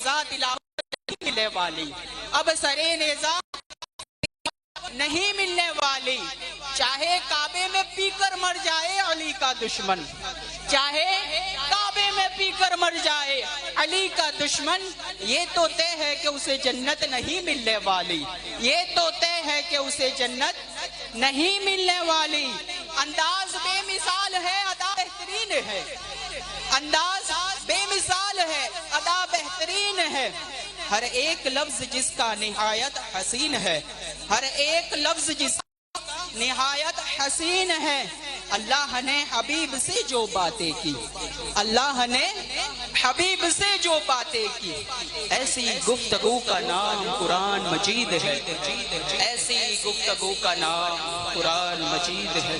نہیں ملنے والی، اب سرے نیزہ نہیں ملنے والی، چاہے کعبے میں پی کر مر جائے علی کا دشمن، چاہے کعبے میں پی کر مر جائے علی کا دشمن، یہ تو طے ہے کہ اسے جنت نہیں ملنے والی، یہ تو طے ہے کہ اسے جنت نہیں ملنے والی۔ انداز بے مثال ہے، ادا بہترین ہے، انداز بے مثال ہے، ادا بہترین ہے، ہر ایک لفظ جس کا نہایت حسین ہے، ہر ایک لفظ جس کا نہایت حسین ہے۔ اللہ نے حبیب سے جو باتیں کی، اللہ نے حبیب سے جو باتیں کی، ایسی گفتگو کا نام قرآن مجید ہے، ایسی گفتگو کا نام قرآن مجید ہے۔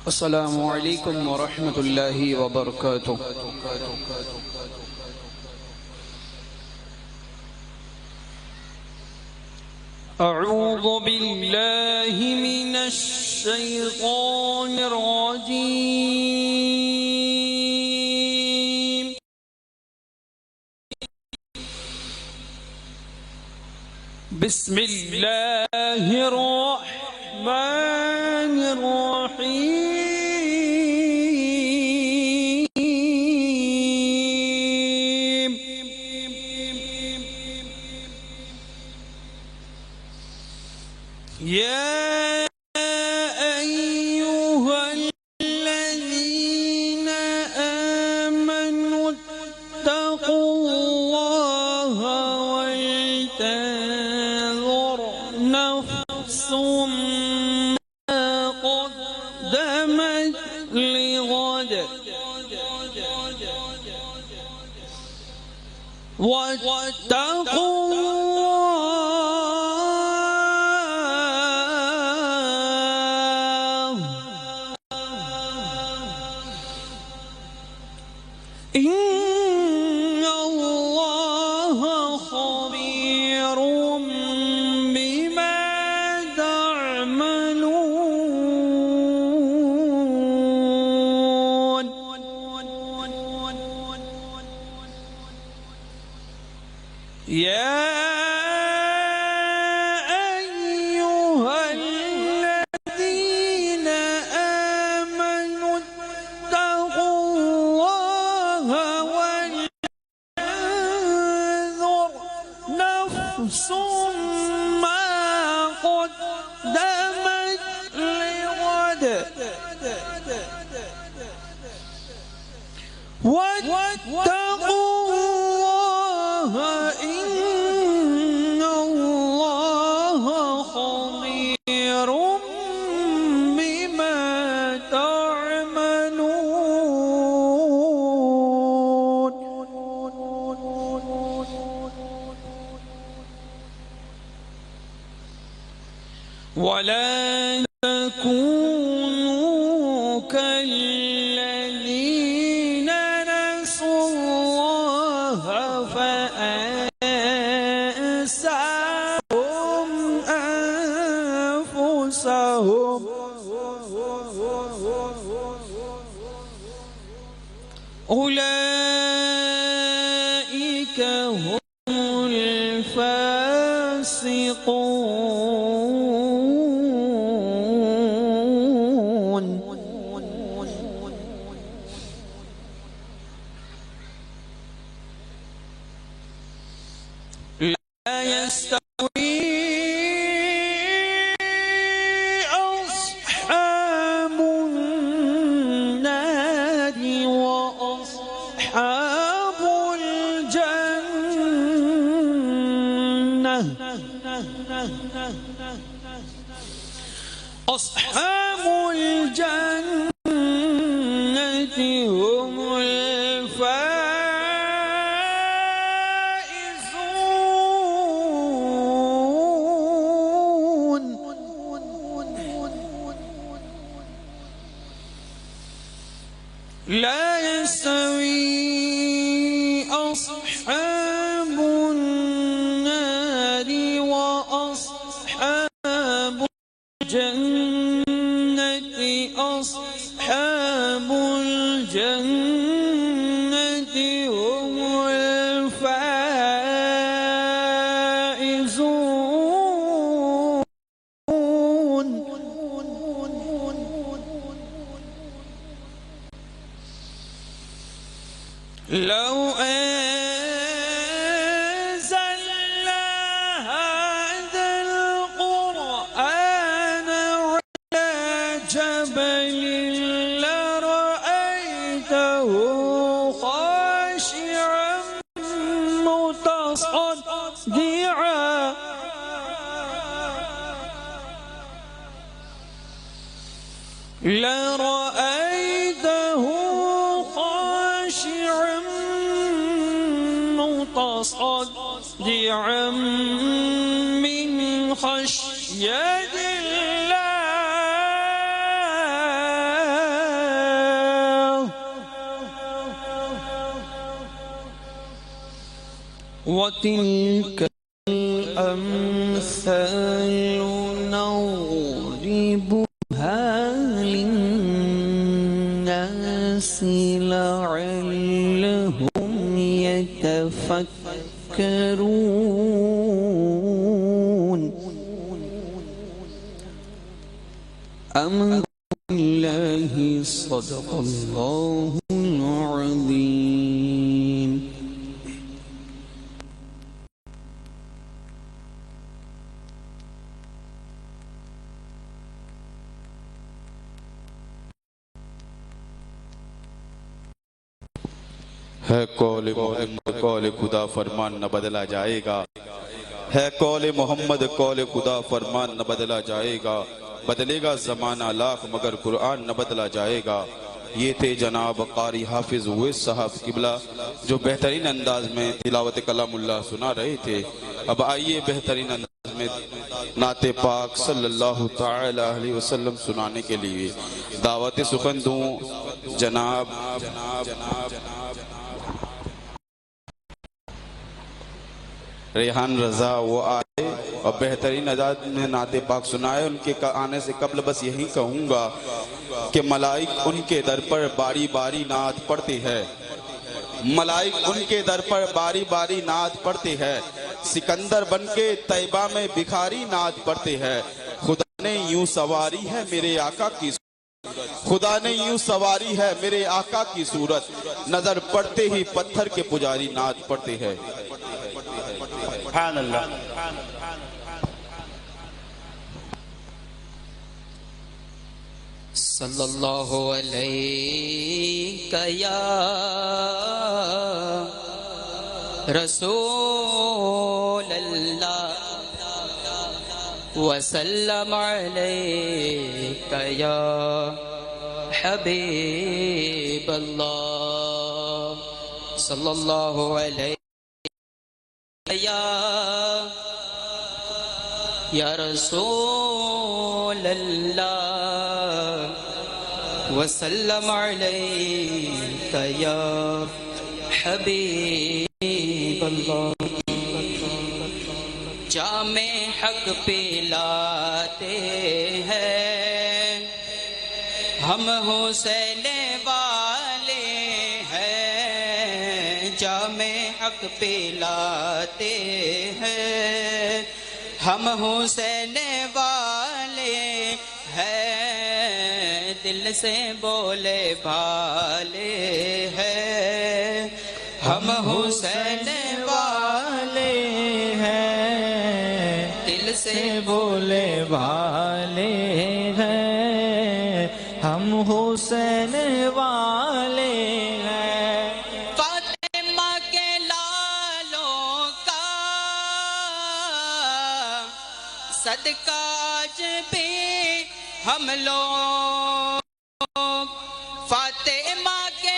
السلام علیکم ورحمۃ اللہ وبرکاتہ۔ اعوذ باللہ من الشیطان الرجیم، بسم اللہ الرحمن الرحیم۔ يا أيها الذين آمنوا اتقوا الله ولتنظر نفس ما قدمت لغد واتقوا إن الله خبير بما تعملون۔ يا أيها الذين آمنوا اتقوا الله ولتنظر نفس ما قدمت لغد واتقوا الله إن الله خبير بما تعملون۔ ولا تكونوا كالذين نسوا الله فأنساهم أنفسهم أولئك هم الفاسقون۔ لا يستوي أصحاب النار وأصحاب الجنة، أصحاب الجنة هم هم الفائزون لا يستوي أصحاب النار وأصحاب الجنة أصحاب الجنة هم الفائزون لو أنزلنا هذا القرآن على جبل لرأيته خاشعا متصدعا لرأيته خاشعا متصدعا من خشية الله وتلك الأمثال نضربها للناس لعلهم يتفكرون آمنت بالله صدق الله العظيم ہے قول محمد قول خدا فرمان نہ بدلا جائے گا ہے قول محمد قول خدا فرمان نہ بدلا جائے گا بدلے گا زمانہ لاکھ مگر قرآن نہ بدلا جائے گا یہ تھے جناب قاری حافظ اویس صاحب قبلہ جو بہترین انداز میں تلاوت کلام اللہ سنا رہے تھے اب آئیے بہترین انداز میں نعت پاک صلی اللہ تعالی علیہ وسلم سنانے کے لیے دعوت سخن دوں جناب ریحان رضا وہ آئے اور بہترین انداز میں نعت پاک سنائے ان کے آنے سے قبل بس یہی کہوں گا کہ ملائک ان کے در پر باری باری نعت پڑھتے ہیں ملائک ان کے در پر باری باری نعت پڑھتے ہیں سکندر بن کے طیبہ میں بکھاری نعت پڑھتے ہیں خدا نے یوں سواری ہے میرے آقا کی خدا نے یوں سواری ہے میرے آقا کی صورت نظر پڑتے ہی پتھر کے پجاری نعت پڑھتے ہیں سبحان اللہ صلی اللہ علیہ یا رسول اللہ وسلم علیک یا حبیب اللہ صلی اللہ علیہ یا رسول اللہ وسلم علیک یا حبیب اللہ جام حق پلاتے ہیں ہم حسین والے ہیں جام حق پلاتے ہیں ہم حسین والے ہیں دل سے بولے بھالے ہیں ہم حسین والے ہیں دل سے بولے بھالے ہیں ہم حسین والے ہیں فاطمہ کے لالوں کا صدقہ آج بھی ہم لوگ فاطمہ کے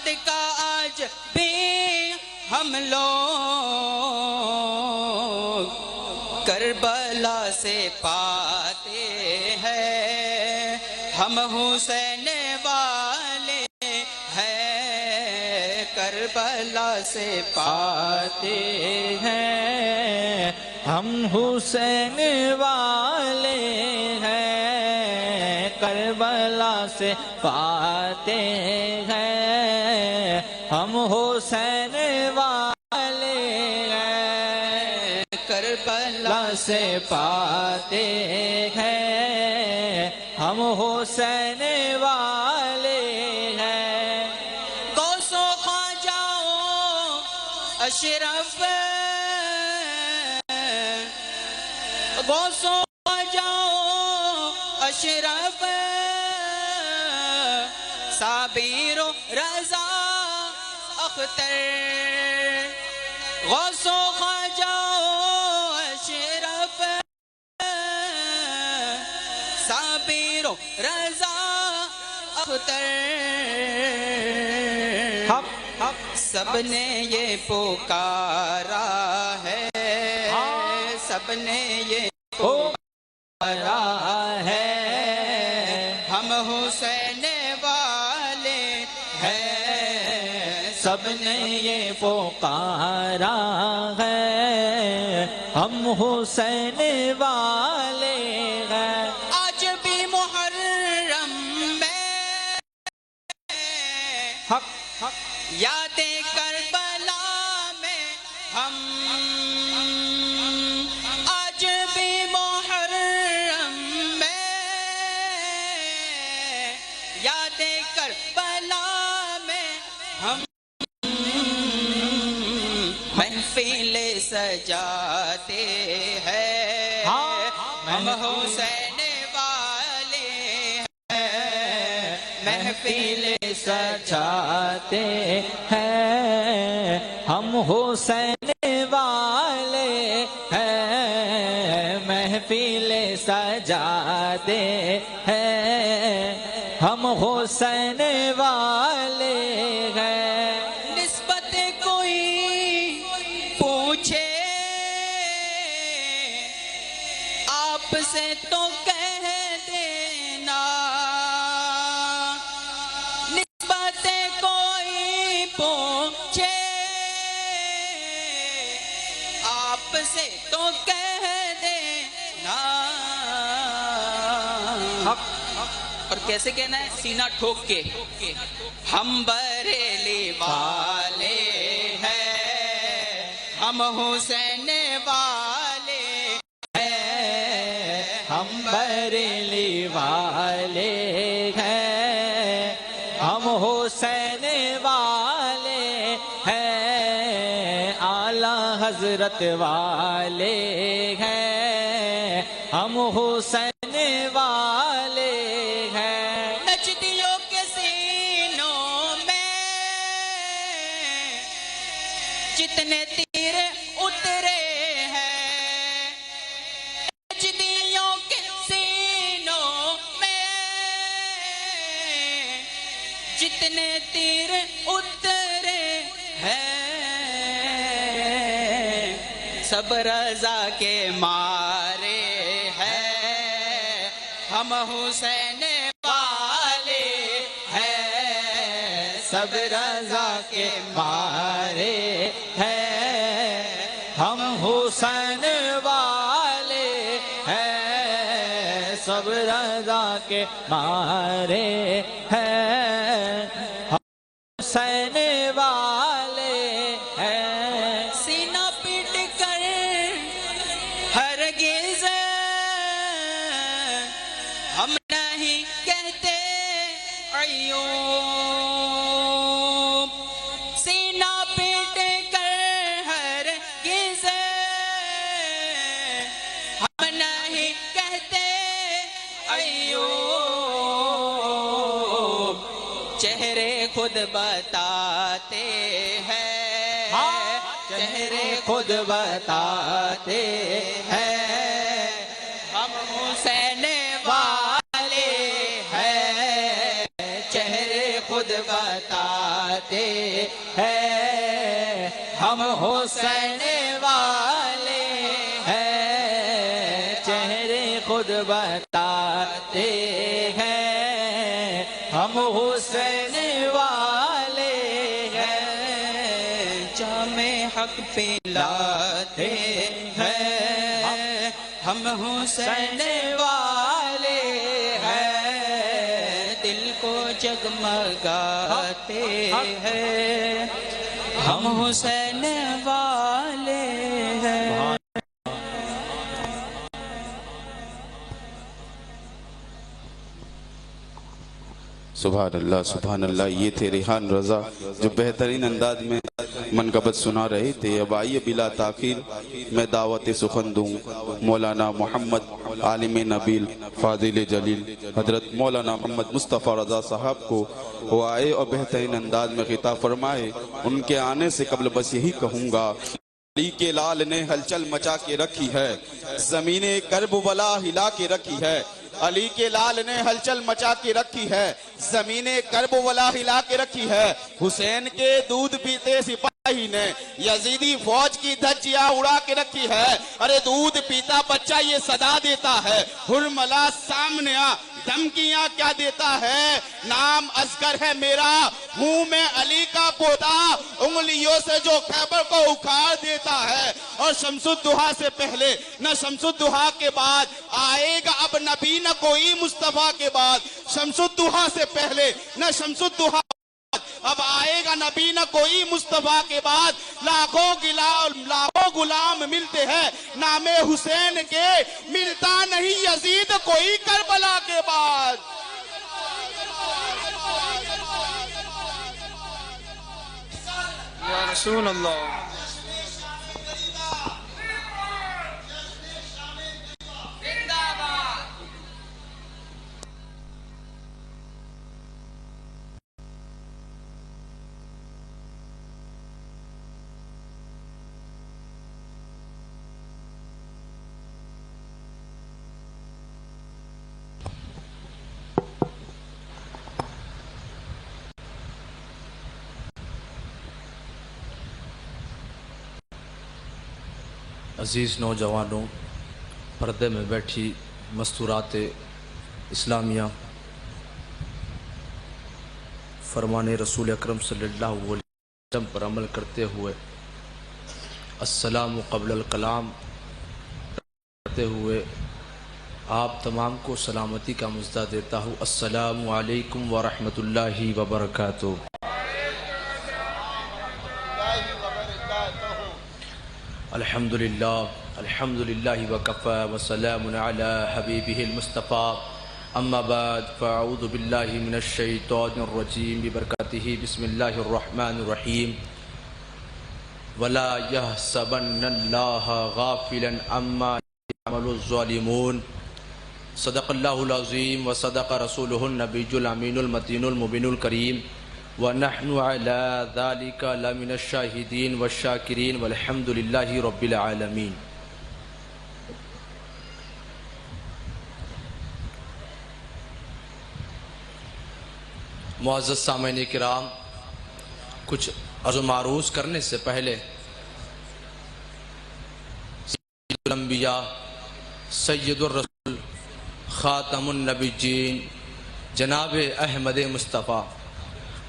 نصرت کا آج بھی ہم لوگ کربلا سے پاتے ہیں، ہم حسین والے ہیں، کربلا سے پاتے ہیں، ہم حسین والے ہیں، کربلا سے پاتے ہیں، ہم حسین والے ہیں، کربلا سے پاتے ہیں، ہم حسین والے ہیں۔ غوث و خواجاؤں اشرف، غوث و خواجاؤں اشرف، صابر و رضا اختر، غوث و خواجاؤں اشرف، صابر و رضا اختر، سب نے یہ پکارا ہے، سب نے یہ پکارا ہے، ہم حسین والے ہیں، سب نے یہ پکارا ہے، ہم حسین والے ہیں۔ آج بھی محرم میں یاد کربلا میں ہم، آج بھی محرم میں یاد کربلا میں ہم محفل سجاتے ہیں، ہم حسین والے ہیں، محفل سجاتے ہیں، ہم حسین والے ہیں، محفل سجاتے ہیں، ہم حسین والے ہیں۔ نسبت کوئی پوچھے آپ سے تو کہہ دینا، نسبت کوئی پوچھے آپ سے تو کہہ دینا، اور کیسے کہنا ہے؟ سینہ ٹھوک کے، ہم بریلی والے ہیں، ہم حسین والے ہیں، ہم بریلی والے ہیں، ہم حسین والے ہیں، اعلیٰ حضرت والے ہیں، ہم حسین والے ہیں۔ نجدیوں کے سینوں میں جتنے تیر اترے ہیں، نجدیوں کے سینوں میں جتنے تیر اترے ہیں، سب رضا کے مارے ہیں، ہم حسین والے ہیں، سب رضا کے مارے ہیں، ہم حسین والے ہیں، سب رضا کے مارے ہیں، ہم حسین والے ہیں۔ سینہ پیٹ کر ہرگز ہم نہیں کہتے ایوب، سینہ پیٹ کر ہرگز ہم نہیں کہتے ایوب، چہرے خود بتاتے ہیں، چہرے خود بتاتے ہیں، ہم حسین والے ہیں، چہرے خود بتاتے بتاتے ہیں ہم حسین والے ہیں، چہرے خود بتاتے ہیں ہم حسین والے ہیں، جام حق پلاتے ہیں ہم حسین والے ہیں، دل کو جگمگاتے ہیں ہم حسین والے ہیں۔ سبحان اللہ، یہ تھے ریحان رضا جو بہترین انداز میں منقبت سنا رہے تھے۔ اب آئیے بلا تاخیر میں دعوت سخن دوں مولانا محمد عالم نبیل فاضل جلیل حضرت مولانا محمد مصطفیٰ رضا صاحب کو، وہ آئے اور بہترین انداز میں خطاب فرمائے۔ ان کے آنے سے قبل بس یہی کہوں گا، علی کے لال نے ہلچل مچا کے رکھی ہے، زمین کربلا ہلا کے رکھی ہے۔ علی کے لال نے ہلچل مچا کے رکھی ہے، زمین کربلا ہلا کے رکھی ہے۔ حسین کے دودھ پیتے سپاہی نے یزیدی فوج کی دھجیاں اڑا کے رکھی ہے۔ ارے دودھ پیتا بچہ یہ صدا دیتا ہے، ہرملا سامنے آ دھمکیاں کیا دیتا ہے، نام اصغر ہے میرا، ہوں میں علی کا پوتا، انگلیوں سے جو خیبر کو اکھاڑ دیتا ہے۔ اور شمس الدحا سے پہلے نہ شمس الدحا کے بعد آئے گا اب نبی نہ کوئی مصطفیٰ کے بعد، شمس الدحا سے پہلے نہ شمس الدحا اب آئے گا نبی نہ کوئی مصطفیٰ کے بعد۔ لاکھوں غلام ملتے ہیں نام حسین کے، ملتا نہیں یزید کوئی کربلا کے بعد۔ یا رسول اللہ، عزیز نوجوانوں، پردے میں بیٹھی مستورات اسلامیہ، فرمان رسول اکرم صلی اللہ علیہ وسلم پر عمل کرتے ہوئے السلام قبل الکلام کرتے ہوئے آپ تمام کو سلامتی کا مژدہ دیتا ہوں۔ السلام علیکم ورحمۃ اللہ وبرکاتہ۔ الحمدللہ وکفا وسلام علی حبیبہ المصطفیٰ، اما بعد فاعوذ باللہ من الشیطان الرجیم ببرکاتہ بسم اللہ الرحمن الرحیم۔ ولا يحسبن اللہ غافلا عما يعمل الظالمون، صدق اللہ العظیم وصدق رسولہ النبی الامین المتین المبین الکریم، وَنَحْنُ عَلَى ذَلِكَ لَمِنَ الشَّاهِدِينَ وَالشَّاكِرِينَ وَالْحَمْدُ لِلَّهِ رَبِّ الْعَالَمِينَ۔ معزز سامعین کرام، کچھ عرض و معروض کرنے سے پہلے سید الانبیاء، سید الرسول، خاتم النبیین جناب احمد مصطفیٰ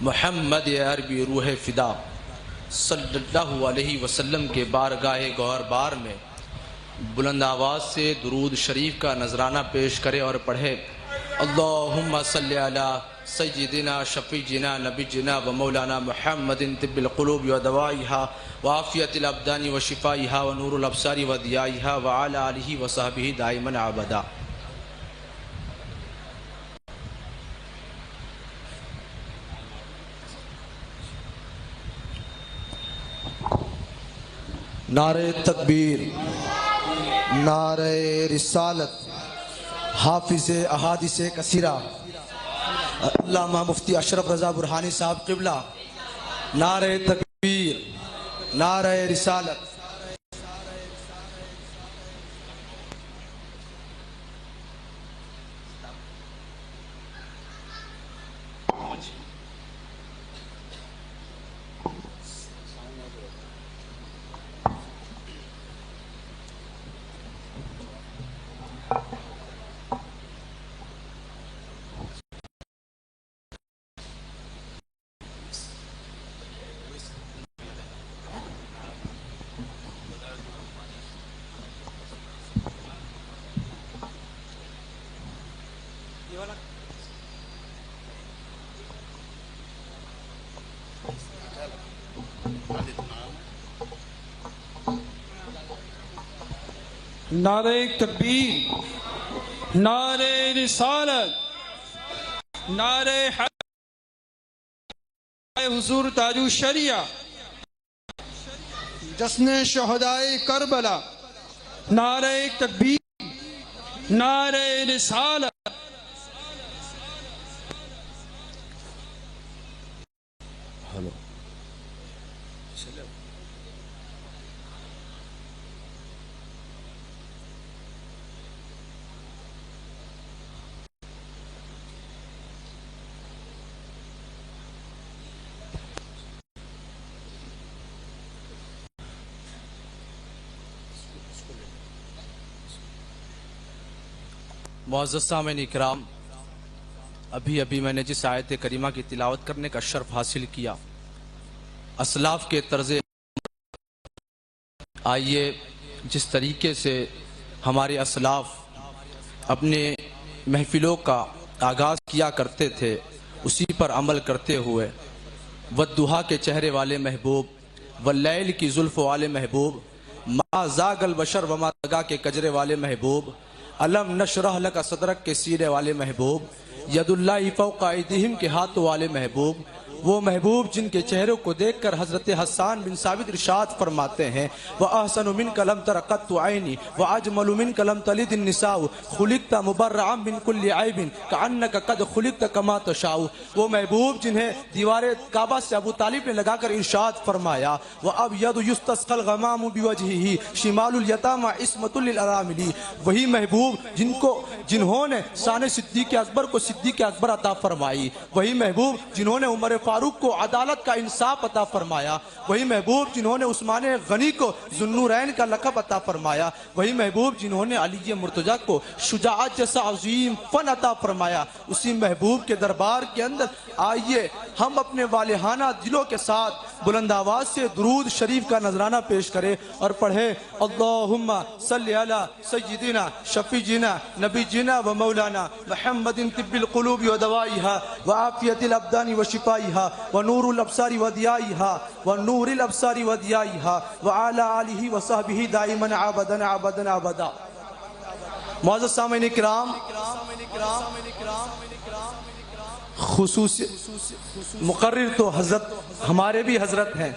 محمد عربی روح فدا صلی اللہ علیہ وسلم کے بارگاہ گوہر بار میں بلند آواز سے درود شریف کا نذرانہ پیش کرے اور پڑھے، اللہم صلی علی سیدنا شفیعنا نبینا و مولانا محمد طب القلوب و دوائها وعافیت الابدان و شفائها و نور الابصار و ضیائها وعلی آلہ و صحبہ دائما عبدا۔ نعرہ تکبیر، نعرہ رسالت، حافظ احادیث کثیرہ علامہ مفتی اشرف رضا برہانی صاحب قبلہ، نعرہ تکبیر، نعرہ رسالت۔ نعرہ تکبیر، نعرہ رسالت، نعرہ حضور تاج الشریعہ، جشن شہدائے کربلا، نعرہ تکبیر، نعرہ رسالت۔ معزز سامعین اکرام، ابھی میں نے جس آیت کریمہ کی تلاوت کرنے کا شرف حاصل کیا، اسلاف کے طرز، آئیے جس طریقے سے ہمارے اسلاف اپنے محفلوں کا آغاز کیا کرتے تھے، اسی پر عمل کرتے ہوئے والضحیٰ کے چہرے والے محبوب، واللیل کی زلف والے محبوب، ما زاغ البشر وما طغیٰ کے کجرے والے محبوب، علم نشرح لک صدرک کے سینے والے محبوب، ید اللہ فوق ایدیہم کے ہاتھوں والے محبوب، وہ محبوب جن کے چہروں کو دیکھ کر حضرت حسان بن ثابت ارشاد فرماتے ہیں وَأَحْسَنُ مِنْكَ لَمْ تَرَ قَطُّ عَيْنِي وَأَجْمَلُ مِنْكَ لَمْ تَلِدِ النِّسَاءُ خُلِقْتَ مُبَرَّعًا مِنْ كُلِّ عَيْبٍ كَأَنَّكَ قَدْ خُلِقْتَ كَمَا تَشَاءُ، وہ محبوب جنہیں دیوار کعبہ سے ابو طالب نے لگا کر ارشاد فرمایا وَأَبْيَضُ يُسْتَسْقَى الْغَمَامُ بِوَجْهِهِ شِمَالُ الْيَتَامَى عِصْمَةٌ لِلْأَرَامِلِ، وہی محبوب جنہوں نے شان صدیق اکبر کو صدیق اکبر عطا فرمائی، وہی محبوب جنہوں نے عمر فاروق کو عدالت کا انصاف عطا فرمایا، وہی محبوب جنہوں نے عثمان غنی کو ذوالنورین کا لقب عطا فرمایا، وہی محبوب جنہوں نے علی مرتضیٰ کو شجاعت جیسا عظیم فن عطا فرمایا، اسی محبوب کے دربار کے اندر آئیے ہم اپنے والہانہ دلوں کے ساتھ بلند آواز سے درود شریف کا نذرانہ پیش کریں اور پڑھیں اللہم صلی علی سیدنا شفیعنا نبینا و مولانا محمد طب القلوب و دوائها وعافیت الابدان و شفائها ونور الابصار و ضیائها ونور الابصار و ضیائها وعلى آلہ و صحبہ دائما عابدا عابدا عابدا۔ معزز سامعین کرام، خصوص مقرر تو حضرت ہمارے بھی حضرت ہیں،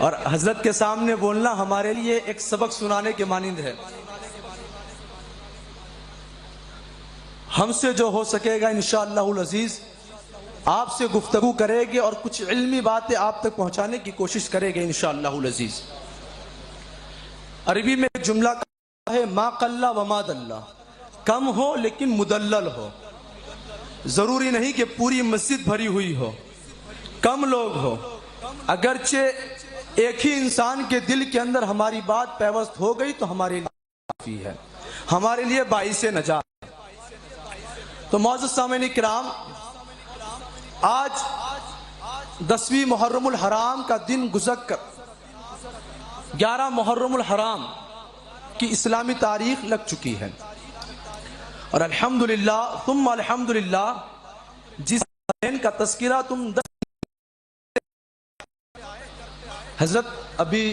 اور حضرت کے سامنے بولنا ہمارے لیے ایک سبق سنانے کے مانند ہے۔ ہم سے جو ہو سکے گا انشاءاللہ العزیز آپ سے گفتگو کرے گے اور کچھ علمی باتیں آپ تک پہنچانے کی کوشش کرے گے انشاءاللہ العزیز۔ عربی میں ایک جملہ ہے ما قل و ما دل، کم ہو لیکن مدلل ہو، ضروری نہیں کہ پوری مسجد بھری ہوئی ہو، کم لوگ ہو، اگرچہ ایک ہی انسان کے دل کے اندر ہماری بات پیوست ہو گئی تو ہمارے لیے کافی ہے، ہمارے لیے باعث نجات۔ تو معزز سامعین کرام، آج 10ویں محرم الحرام کا دن گزر کر 11 محرم الحرام کی اسلامی تاریخ لگ چکی ہے، اور الحمدللہ ثم الحمدللہ جس دن کا تذکرہ تم حضرت ابھی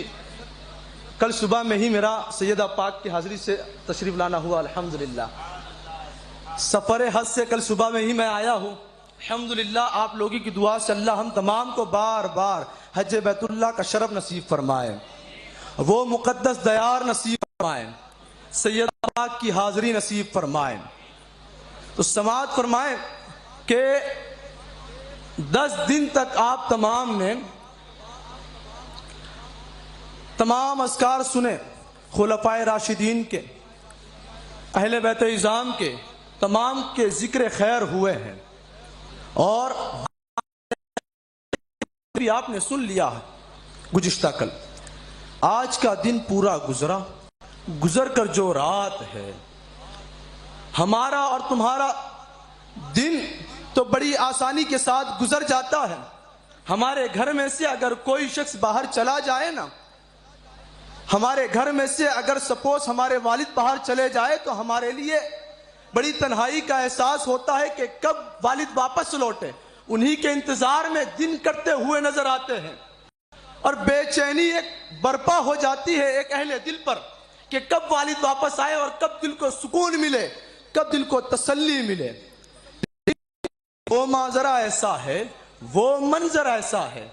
کل صبح میں ہی میرا سیدہ پاک کی حاضری سے تشریف لانا ہوا، الحمدللہ سفر حج سے کل صبح میں ہی میں آیا ہوں، الحمدللہ آپ لوگوں کی دعا سے اللہ ہم تمام کو بار بار حج بیت اللہ کا شرف نصیب فرمائے، وہ مقدس دیار نصیب فرمائے، سیدہ پاک کی حاضری نصیب فرمائے۔ تو سماعت فرمائے کہ 10 دن تک آپ تمام نے تمام اذکار سنے، خلفائے راشدین کے، اہل بیت اعظام کے، تمام کے ذکر خیر ہوئے ہیں، اور بھی آپ نے سن لیا ہے گزشتہ کل۔ آج کا دن پورا گزر کر جو رات ہے، ہمارا اور تمہارا دن تو بڑی آسانی کے ساتھ گزر جاتا ہے۔ ہمارے گھر میں سے اگر کوئی شخص باہر چلا جائے نا، ہمارے گھر میں سے اگر سپوز ہمارے والد باہر چلے جائے تو ہمارے لیے بڑی تنہائی کا احساس ہوتا ہے کہ کب والد واپس لوٹے، انہی کے انتظار میں دن کٹتے ہوئے نظر آتے ہیں، اور بے چینی ایک برپا ہو جاتی ہے ایک اہل دل پر کہ کب والد واپس آئے اور کب دل کو سکون ملے، کب دل کو تسلی ملے۔ وہ منظر ایسا ہے، وہ منظر ایسا ہے،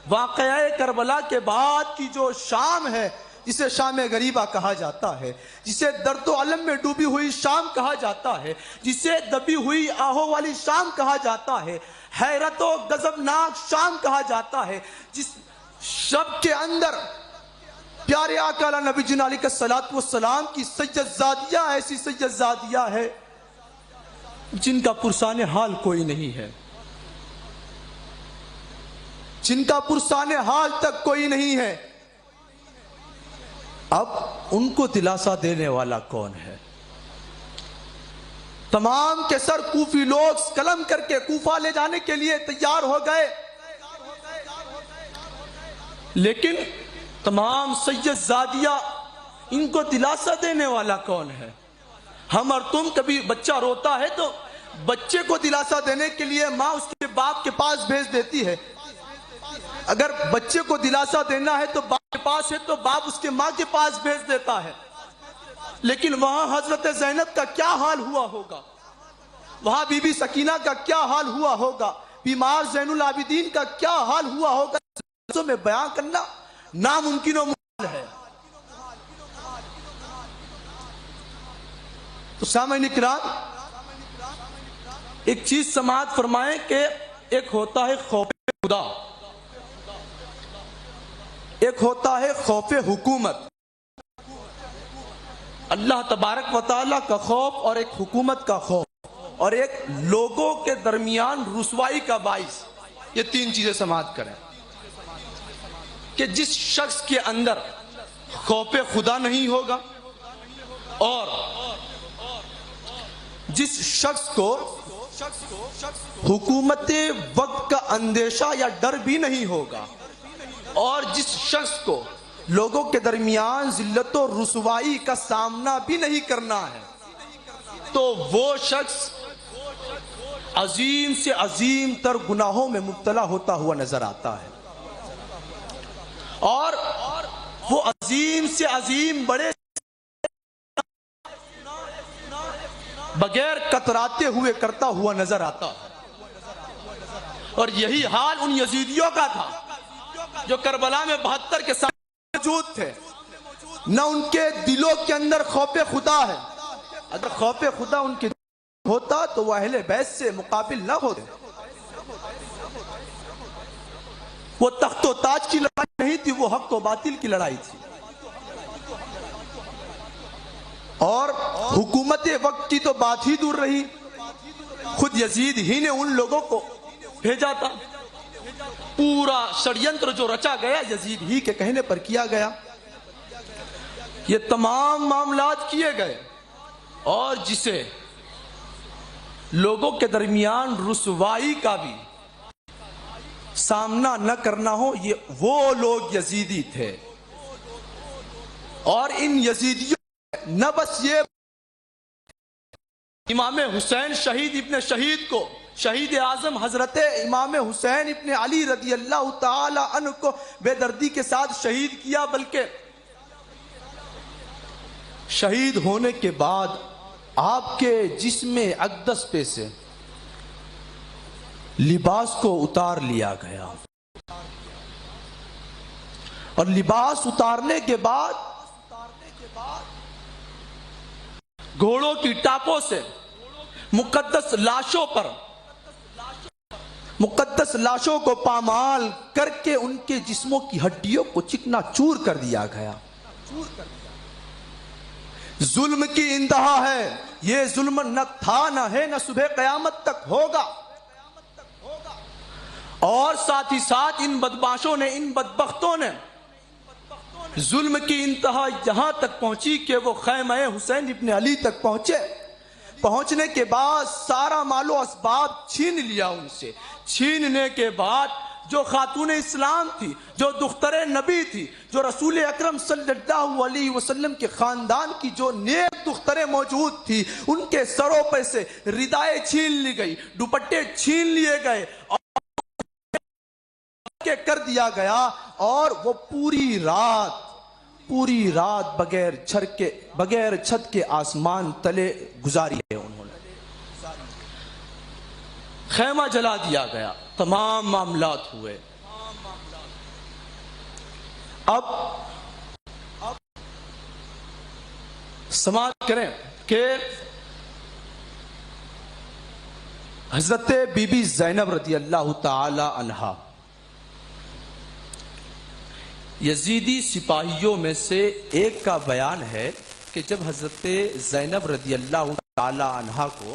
واقعہ کربلا کے بعد کی جو شام ہے جسے شام غریبہ کہا جاتا ہے، جسے درد و علم میں ڈوبی ہوئی شام کہا جاتا ہے، جسے دبی ہوئی آہوں والی شام کہا جاتا ہے، حیرت و غضبناک شام کہا جاتا ہے، جس شب کے اندر پیارے آقا نبی جن علیہ الصلوۃ والسلام کی سجدزادیہ ایسی سجدزادیہ ہے جن کا پرسان حال کوئی نہیں ہے، جن کا پرسان حال تک کوئی نہیں ہے۔ اب ان کو دلاسا دینے والا کون ہے؟ تمام کے سر کوفی لوگ قلم کر کے کوفہ لے جانے کے لیے تیار ہو گئے، لیکن تمام سجدزادیہ ان کو دلاسا دینے والا کون ہے؟ ہم اور تم، کبھی بچہ روتا ہے تو بچے کو دلاسا دینے کے لیے ماں اس کے باپ کے پاس بھیج دیتی ہے۔ اگر بچے کو دلاسا دینا ہے تو باپ کے پاس ہے تو باپ اس کے ماں کے پاس بھیج دیتا ہے، لیکن وہاں حضرت زینب کا کیا حال ہوا ہوگا، وہاں بی بی سکینہ کا کیا حال ہوا ہوگا، بیمار زین العابدین کا کیا حال ہوا ہوگا، میں بیان کرنا ناممکن و محال ہے۔ تو سامعین اکرام، ایک چیز سماعت فرمائیں کہ ایک ہوتا ہے خوف خدا، ایک ہوتا ہے خوف حکومت۔ اللہ تبارک و تعالیٰ کا خوف اور ایک حکومت کا خوف اور ایک لوگوں کے درمیان رسوائی کا باعث، یہ تین چیزیں سماعت کریں کہ جس شخص کے اندر خوف خدا نہیں ہوگا اور جس شخص کو حکومت وقت کا اندیشہ یا ڈر بھی نہیں ہوگا اور جس شخص کو لوگوں کے درمیان ذلت و رسوائی کا سامنا بھی نہیں کرنا ہے، تو وہ شخص عظیم سے عظیم تر گناہوں میں مبتلا ہوتا ہوا نظر آتا ہے، اور وہ عظیم سے عظیم بڑے بغیر کتراتے ہوئے کرتا ہوا نظر آتا ہے۔ اور یہی حال ان یزیدیوں کا تھا جو کربلا میں 72 کے ساتھ موجود تھے، نہ ان کے دلوں کے اندر خوف خدا ہے۔ اگر خوف خدا ان کے دل ہوتا تو وہ اہل بیت سے مقابل نہ ہوتے۔ وہ تخت و تاج کی لڑائی نہیں تھی، وہ حق و باطل کی لڑائی تھی، اور حکومت وقت کی تو بات ہی دور رہی، خود یزید ہی نے ان لوگوں کو بھیجا تھا، پورا ષڑینتر جو رچا گیا یزید ہی کے کہنے پر کیا گیا، یہ تمام معاملات کیے گئے، اور جسے لوگوں کے درمیان رسوائی کا بھی سامنا نہ کرنا ہو، یہ وہ لوگ یزیدی تھے۔ اور ان یزیدیوں نہ بس یہ امام حسین شہید ابن شہید کو، شہید اعظم حضرت امام حسین ابن علی رضی اللہ تعالی عنہ کو بے دردی کے ساتھ شہید کیا، بلکہ شہید ہونے کے بعد آپ کے جسم اقدس پہ سے لباس کو اتار لیا گیا، اور لباس اتارنے کے بعد گھوڑوں کی ٹاپوں سے مقدس لاشوں کو پامال کر کے ان کے جسموں کی ہڈیوں کو چکنا چور کر دیا گیا۔ ظلم کی انتہا ہے، یہ ظلم نہ تھا نہ ہے نہ صبح قیامت تک ہوگا، اور ساتھ ہی ساتھ ان بدماشوں نے، ان بدبختوں نے ظلم کی انتہا یہاں تک پہنچی کہ وہ خیمہ حسین ابن علی تک پہنچے۔ پہنچنے کے بعد سارا مال و اسباب چھین لیا ان سے، چھیننے کے بعد جو خاتون اسلام تھی، جو دختر نبی تھی، جو رسول اکرم صلی اللہ علیہ وسلم کے خاندان کی جو نیک دختریں موجود تھی، ان کے سروں پہ سے ردائیں چھین لی گئی، دوپٹے چھین لیے گئے اور کر دیا گیا، اور وہ پوری رات بغیر چھت کے آسمان تلے گزاری ہے انہوں نے۔ خیمہ جلا دیا گیا، تمام معاملات ہوئے۔ اب سماعت کریں کہ حضرت بی بی زینب رضی اللہ تعالی عنہا یزیدی سپاہیوں میں سے ایک کا بیان ہے کہ جب حضرت زینب رضی اللہ تعالی عنہا کو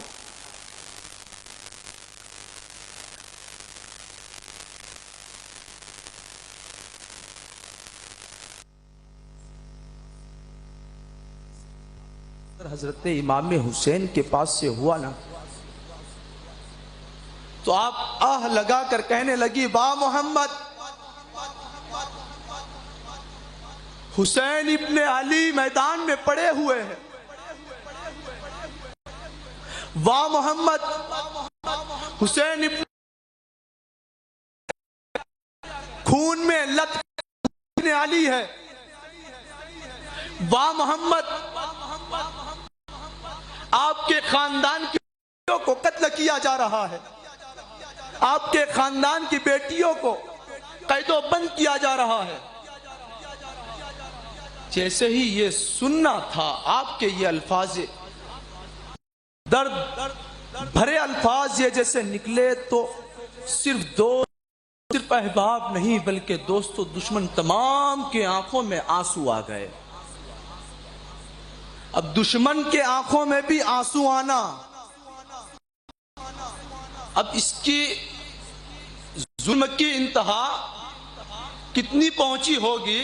حضرت امام حسین کے پاس سے ہوا نا، تو آپ آہ لگا کر کہنے لگی، با محمد، حسین ابن علی میدان میں پڑے ہوئے ہیں، واہ محمد، حسین ابن خون میں لت ابن علی ہے، واہ محمد، آپ کے خاندان کی بیٹیوں کو قتل کیا جا رہا ہے، آپ کے خاندان کی بیٹیوں کو قید و بند کیا جا رہا ہے۔ جیسے ہی یہ سننا تھا، آپ کے یہ الفاظ درد بھرے الفاظ یہ جیسے نکلے، تو صرف احباب نہیں بلکہ دوست و دشمن تمام کے آنکھوں میں آنسو آ گئے۔ اب دشمن کے آنکھوں میں بھی آنسو آنا، اب اس کی ظلم کی انتہا کتنی پہنچی ہوگی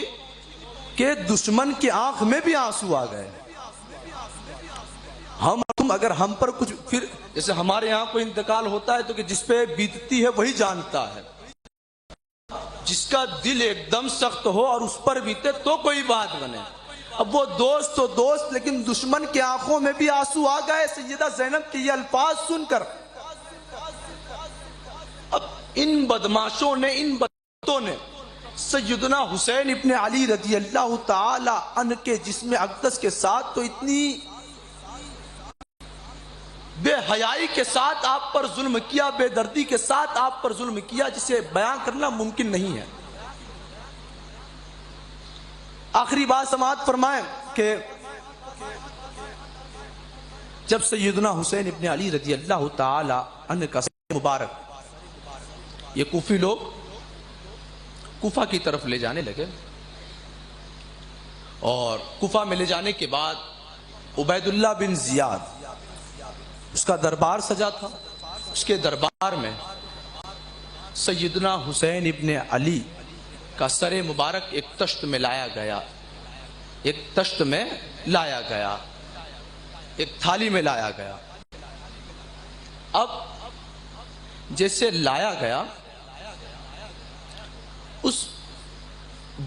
کہ دشمن کی آنکھ میں بھی آنسو آ گئے۔ اگر ہم پر کچھ، پھر جیسے ہمارے یہاں کوئی انتقال ہوتا ہے تو کہ جس پہ بیتتی ہے وہی جانتا ہے، جس کا دل ایک دم سخت ہو اور اس پر بیتے تو کوئی بات بنے۔ اب وہ دوست تو دوست، لیکن دشمن کے آنکھوں میں بھی آنسو آ گئے سیدہ زینب کے یہ الفاظ سن کر۔ اب ان بدماشوں نے، ان بدتوں نے سیدنا حسین ابن علی رضی اللہ تعالی عنہ کے جسم اقدس کے ساتھ تو اتنی بے حیائی کے ساتھ آپ پر ظلم کیا، بے دردی کے ساتھ آپ پر ظلم کیا، جسے بیان کرنا ممکن نہیں ہے۔ آخری بات سماعت فرمائیں کہ جب سیدنا حسین ابن علی رضی اللہ تعالی عنہ کا سر مبارک یہ کوفی لوگ کوفہ کی طرف لے جانے لگے، اور کوفہ میں لے جانے کے بعد عبید اللہ بن زیاد اس کا دربار سجا تھا، اس کے دربار میں سیدنا حسین ابن علی کا سر مبارک ایک تشت میں لایا گیا، ایک تشت میں لایا گیا، ایک تھالی میں لایا گیا۔ اب جیسے لایا گیا، اس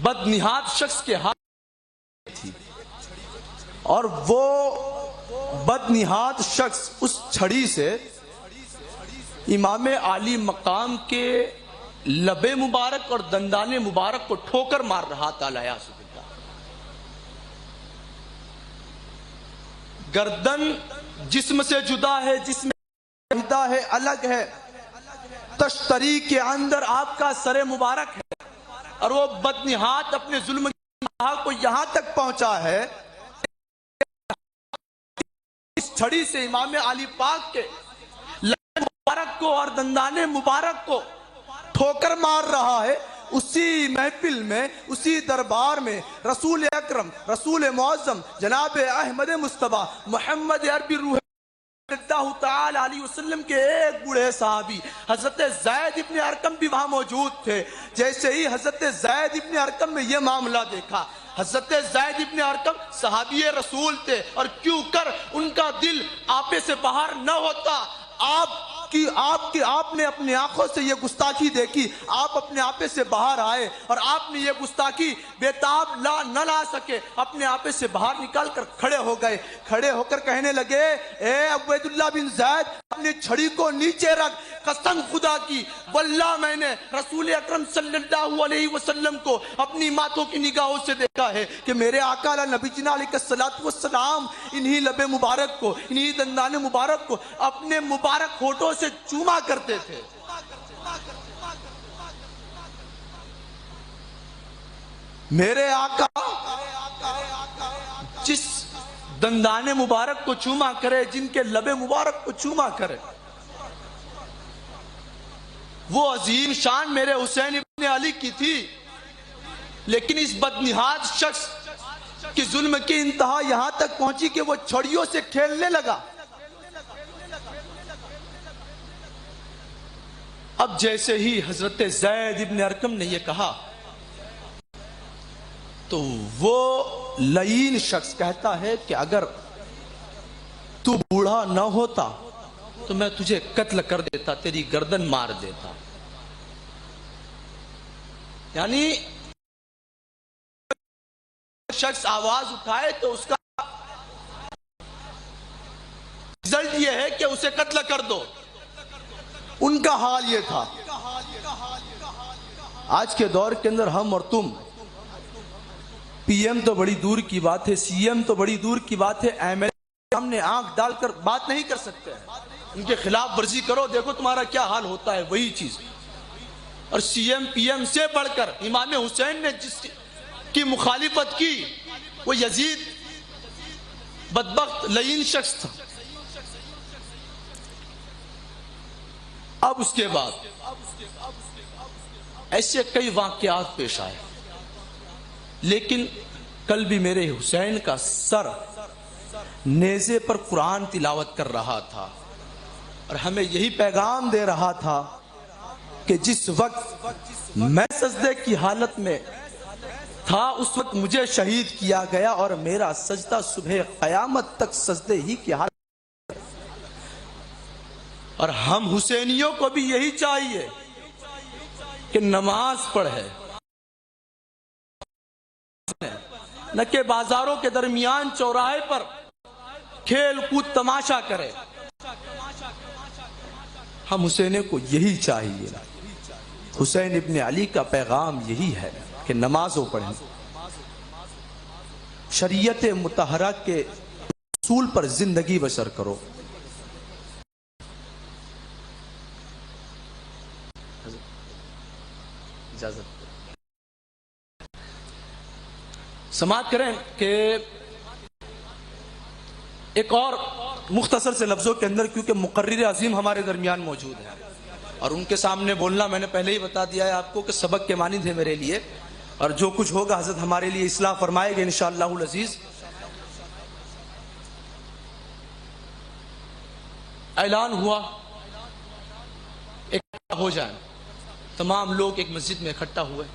بدنہاد شخص کے ہاتھ تھی، اور وہ بدنہاد شخص اس چھڑی سے امام عالی مقام کے لب مبارک اور دندان مبارک کو ٹھوکر مار رہا تھا۔ گردن جسم سے جدا ہے، جسم جدا ہے، الگ ہے، تشتری کے اندر آپ کا سر مبارک ہے، اور وہ بدنہاد اپنے ظلم کو یہاں تک پہنچا ہے، اس چھڑی سے امام علی پاک کے لب مبارک کو اور دندان مبارک کو ٹھوکر مار رہا ہے۔ اسی محفل میں، اسی دربار میں رسول اکرم، رسول معظم جناب احمد مصطفیٰ محمد عربی روح اللہ تعالی علیہ وسلم کے ایک بوڑھے صحابی حضرت زید ابن ارقم بھی وہاں موجود تھے۔ جیسے ہی حضرت زید ابن ارقم نے یہ معاملہ دیکھا، حضرت زید ابن ارقم صحابی رسول تھے، اور کیوں کر ان کا دل آپے سے باہر نہ ہوتا، آپ آپ نے اپنی آنکھوں سے یہ گستاخی دیکھی، آپ اپنے آپے سے باہر آئے اور آپ نے یہ گستاخی بےتاب نہ لا سکے، اپنے آپے سے باہر نکال کر کھڑے ہو گئے، کھڑے ہو کر کہنے لگے اے عبید اللہ بن زید اپنی چھڑی کو نیچے رکھ، قسم خدا کی واللہ میں نے رسول اکرم صلی اللہ علیہ وسلم کو اپنی ماتوں کی نگاہوں سے دیکھا ہے کہ میرے آقا نبی جنا علیہ السلام انہی لب مبارک کو، انہی دندان مبارک کو اپنے مبارک ہونٹوں سے چوما کرتے تھے۔ میرے آقا جس دندان مبارک کو چوما کرے، جن کے لب مبارک کو چوما کرے، وہ عظیم شان میرے حسین ابن علی کی تھی، لیکن اس بدنہاد شخص کی ظلم کی انتہا یہاں تک پہنچی کہ وہ چھڑیوں سے کھیلنے لگا۔ اب جیسے ہی حضرت زید ابن ارقم نے یہ کہا تو وہ لعین شخص کہتا ہے کہ اگر تو بوڑھا نہ ہوتا تو میں تجھے قتل کر دیتا، تیری گردن مار دیتا۔ یعنی شخص آواز اٹھائے تو اس کا رزلٹ یہ ہے کہ اسے قتل کر دو۔ ان کا حال یہ تھا۔ آج کے دور کے اندر ہم اور تم پی ایم تو بڑی دور کی بات ہے، سی ایم تو بڑی دور کی بات ہے، ایم ایل اے ہم نے آنکھ ڈال کر بات نہیں کر سکتے، ان کے خلاف ورزی کرو دیکھو تمہارا کیا حال ہوتا ہے، وہی چیز۔ اور سی ایم پی ایم سے بڑھ کر امام حسین نے جس کی مخالفت کی وہ یزید بدبخت لعین شخص تھا۔ اب اس کے بعد ایسے کئی واقعات پیش آئے، لیکن کل بھی میرے حسین کا سر نیزے پر قرآن تلاوت کر رہا تھا اور ہمیں یہی پیغام دے رہا تھا کہ جس وقت میں سجدے کی حالت میں تھا اس وقت مجھے شہید کیا گیا اور میرا سجدہ صبح قیامت تک سجدے ہی کی حالت۔ اور ہم حسینیوں کو بھی یہی چاہیے کہ نماز پڑھے، نہ کہ بازاروں کے درمیان چوراہے پر کھیل کود تماشا کرے۔ ہم حسینیوں کو یہی چاہیے، حسین ابن علی کا پیغام یہی ہے کہ نمازوں پڑھیں، شریعت مطہرہ کے اصول پر زندگی بسر کرو۔ سماعت کریں کہ ایک اور مختصر سے لفظوں کے اندر، کیونکہ مقرر عظیم ہمارے درمیان موجود ہے اور ان کے سامنے بولنا میں نے پہلے ہی بتا دیا ہے آپ کو کہ سبق کے مانند ہے میرے لیے، اور جو کچھ ہوگا حضرت ہمارے لیے اصلاح فرمائے گا انشاءاللہ العزیز۔ اعلان ہوا اکٹھا ہو جائیں، تمام لوگ ایک مسجد میں اکٹھا ہوئے۔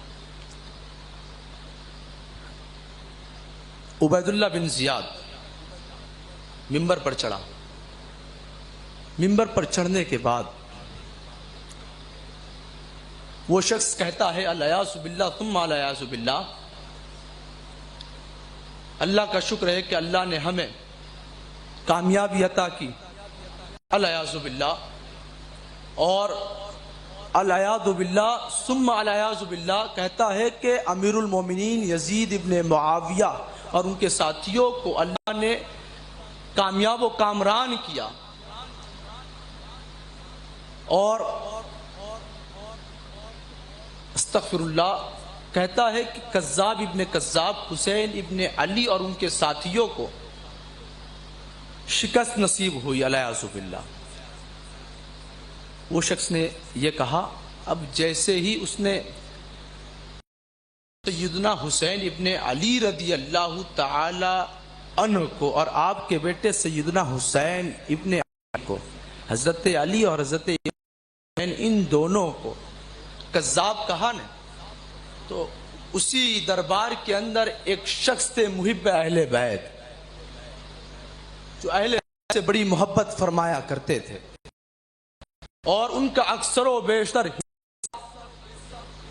عبید اللہ بن زیاد ممبر پر چڑھا۔ ممبر پر چڑھنے کے بعد وہ شخص کہتا ہے الیاذ باللہ ثم الیاذ باللہ، اللہ کا شکر ہے کہ اللہ نے ہمیں کامیابی عطا کی، الیاذ باللہ، اور الیاذ باللہ ثم الیاذ باللہ کہتا ہے کہ امیر المومنین یزید ابن معاویہ اور ان کے ساتھیوں کو اللہ نے کامیاب و کامران کیا، اور استغفر اللہ کہتا ہے کہ کذاب ابن کذاب حسین ابن علی اور ان کے ساتھیوں کو شکست نصیب ہوئی، الیاذ باللہ۔ وہ شخص نے یہ کہا، اب جیسے ہی اس نے سیدنا حسین ابن علی رضی اللہ تعالی عنہ کو اور آپ کے بیٹے سیدنا حسین ابن علی کو، حضرت علی اور حضرت حسین ان دونوں کو کذاب کہا نا، تو اسی دربار کے اندر ایک شخص تھے محب اہل بیت، جو اہل بیت سے بڑی محبت فرمایا کرتے تھے۔ اور ان کا اکثر و بیشتر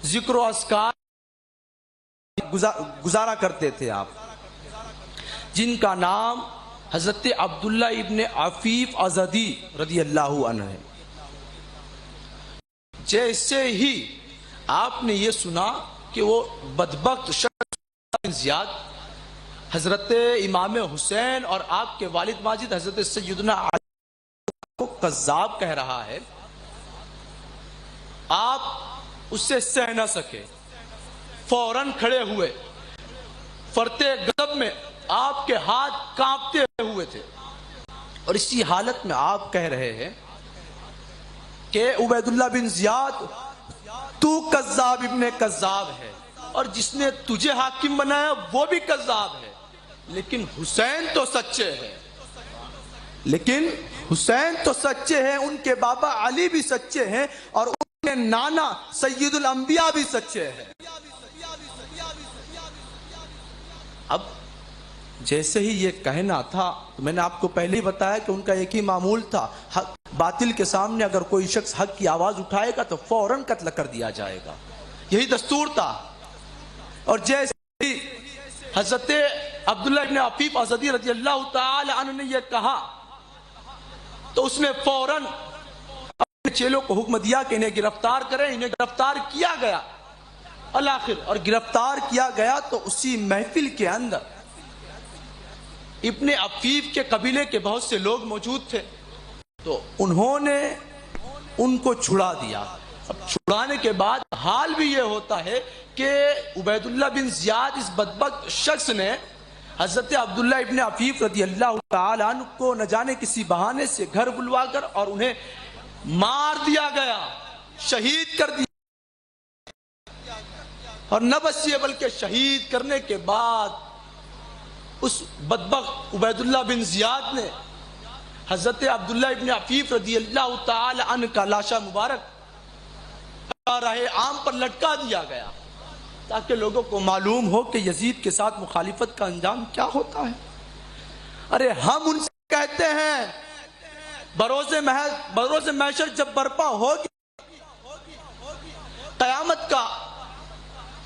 ذکر و اذکار گزارا کرتے تھے آپ، جن کا نام حضرت عبداللہ ابن عفیف ازدی رضی اللہ عنہ ہے۔ جیسے ہی آپ نے یہ سنا کہ وہ بدبخت شخص بن زیاد حضرت امام حسین اور آپ کے والد ماجد حضرت سیدنا علی کو کذاب کہہ رہا ہے، آپ اس سے سہ نہ سکے، فوراً کھڑے ہوئے، فرتے غضب میں آپ کے ہاتھ کانپتے ہوئے تھے، اور اسی حالت میں آپ کہہ رہے ہیں کہ عبید اللہ بن زیاد تو کذاب ابن کذاب ہے، اور جس نے تجھے حاکم بنایا وہ بھی کذاب ہے، لیکن حسین تو سچے ہیں، لیکن حسین تو سچے ہیں، ان کے بابا علی بھی سچے ہیں، اور ان کے نانا سید الانبیاء بھی سچے ہیں۔ اب جیسے ہی یہ کہنا تھا، میں نے آپ کو پہلے ہی بتایا کہ ان کا ایک ہی معمول تھا، حق باطل کے سامنے اگر کوئی شخص حق کی آواز اٹھائے گا تو فوراً قتل کر دیا جائے گا، یہی دستور تھا۔ اور جیسے ہی حضرت عبداللہ ابن عفیف ازدی رضی اللہ تعالی عنہ نے یہ کہا تو اس نے فوراً اپنے چیلوں کو حکم دیا کہ انہیں گرفتار کریں، انہیں گرفتار کیا گیا الآخر، اور گرفتار کیا گیا تو اسی محفل کے اندر ابن عفیف کے قبیلے کے بہت سے لوگ موجود تھے، تو انہوں نے ان کو چھڑا دیا۔ اب چھڑانے کے بعد حال بھی یہ ہوتا ہے کہ عبید اللہ بن زیاد اس بدبخت شخص نے حضرت عبداللہ ابن عفیف رضی اللہ تعالی عنہ کو نہ جانے کسی بہانے سے گھر بلوا کر اور انہیں مار دیا گیا، شہید کر دیا، اور نہ بس یہ بلکہ شہید کرنے کے بعد اس بدبخت عبید اللہ بن زیاد نے حضرت عبداللہ ابن عفیف رضی اللہ تعالی عنہ کا لاشا مبارک راہ عام پر لٹکا دیا گیا، تاکہ لوگوں کو معلوم ہو کہ یزید کے ساتھ مخالفت کا انجام کیا ہوتا ہے۔ ارے ہم ان سے کہتے ہیں بروز محشر جب برپا ہوگی، قیامت کا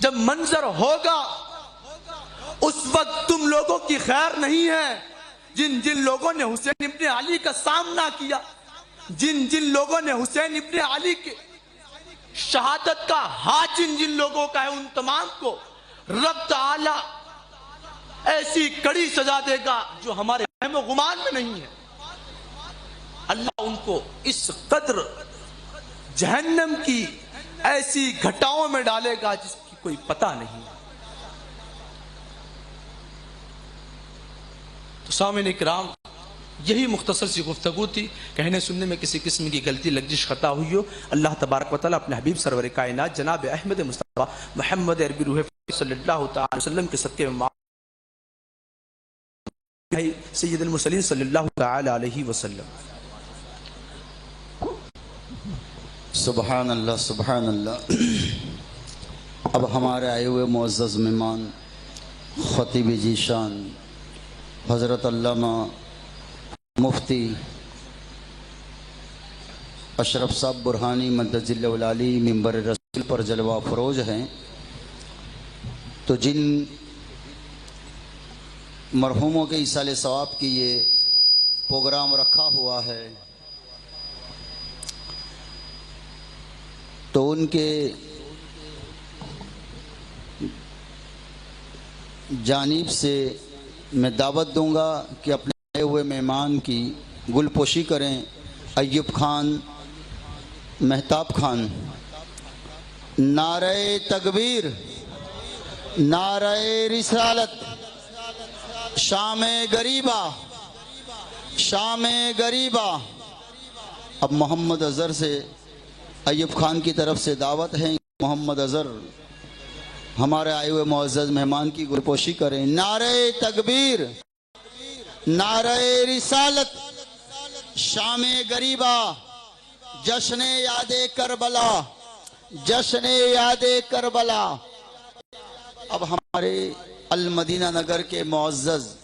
جب منظر ہوگا، اس وقت تم لوگوں کی خیر نہیں ہے۔ جن لوگوں نے حسین ابن علی کا سامنا کیا، جن لوگوں نے حسین ابن علی کے شہادت کا ہاتھ جن لوگوں کا ہے، ان تمام کو رب تعالی ایسی کڑی سزا دے گا جو ہمارے وہم و گمان میں نہیں ہے۔ اللہ ان کو اس قدر جہنم کی ایسی گھٹاؤں میں ڈالے گا جس کی کوئی پتہ نہیں۔ تو سامعین اکرام، یہی مختصر سی گفتگو تھی، کہنے سننے میں کسی قسم کی غلطی لغزش خطا ہوئی ہو، اللہ تبارک و تعالیٰ اپنے حبیب سرور کائنات جناب احمد مصطفیٰ محمد عربی روح صلی اللہ تعالی وسلم کے صدقے میں سید المرسلین صلی اللہ تعالی علیہ وسلم۔ سبحان اللہ سبحان اللہ۔ اب ہمارے آئے ہوئے معزز مہمان خطیب جی شان حضرت علامہ مفتی اشرف صاحب برہانی مدد ذلہ العالی ممبر رسول پر جلوہ فروز ہیں، تو جن مرحوموں کے ایصال ثواب کی یہ پروگرام رکھا ہوا ہے، تو ان کے جانب سے میں دعوت دوں گا کہ اپنے آئے ہوئے مہمان کی گل پوشی کریں۔ ایوب خان مہتاب خان، نعرہ تکبیر، نعرہ رسالت، شام غریبہ، شام غریبہ۔ اب محمد اظہر سے ایوب خان کی طرف سے دعوت ہے، محمد اظہر ہمارے آئے ہوئے معزز مہمان کی گلپوشی کریں۔ نعرہ تکبیر، نعرہ رسالت، شام غریبہ، جشن یاد کربلا، جشن یاد کربلا۔ اب ہمارے المدینہ نگر کے معزز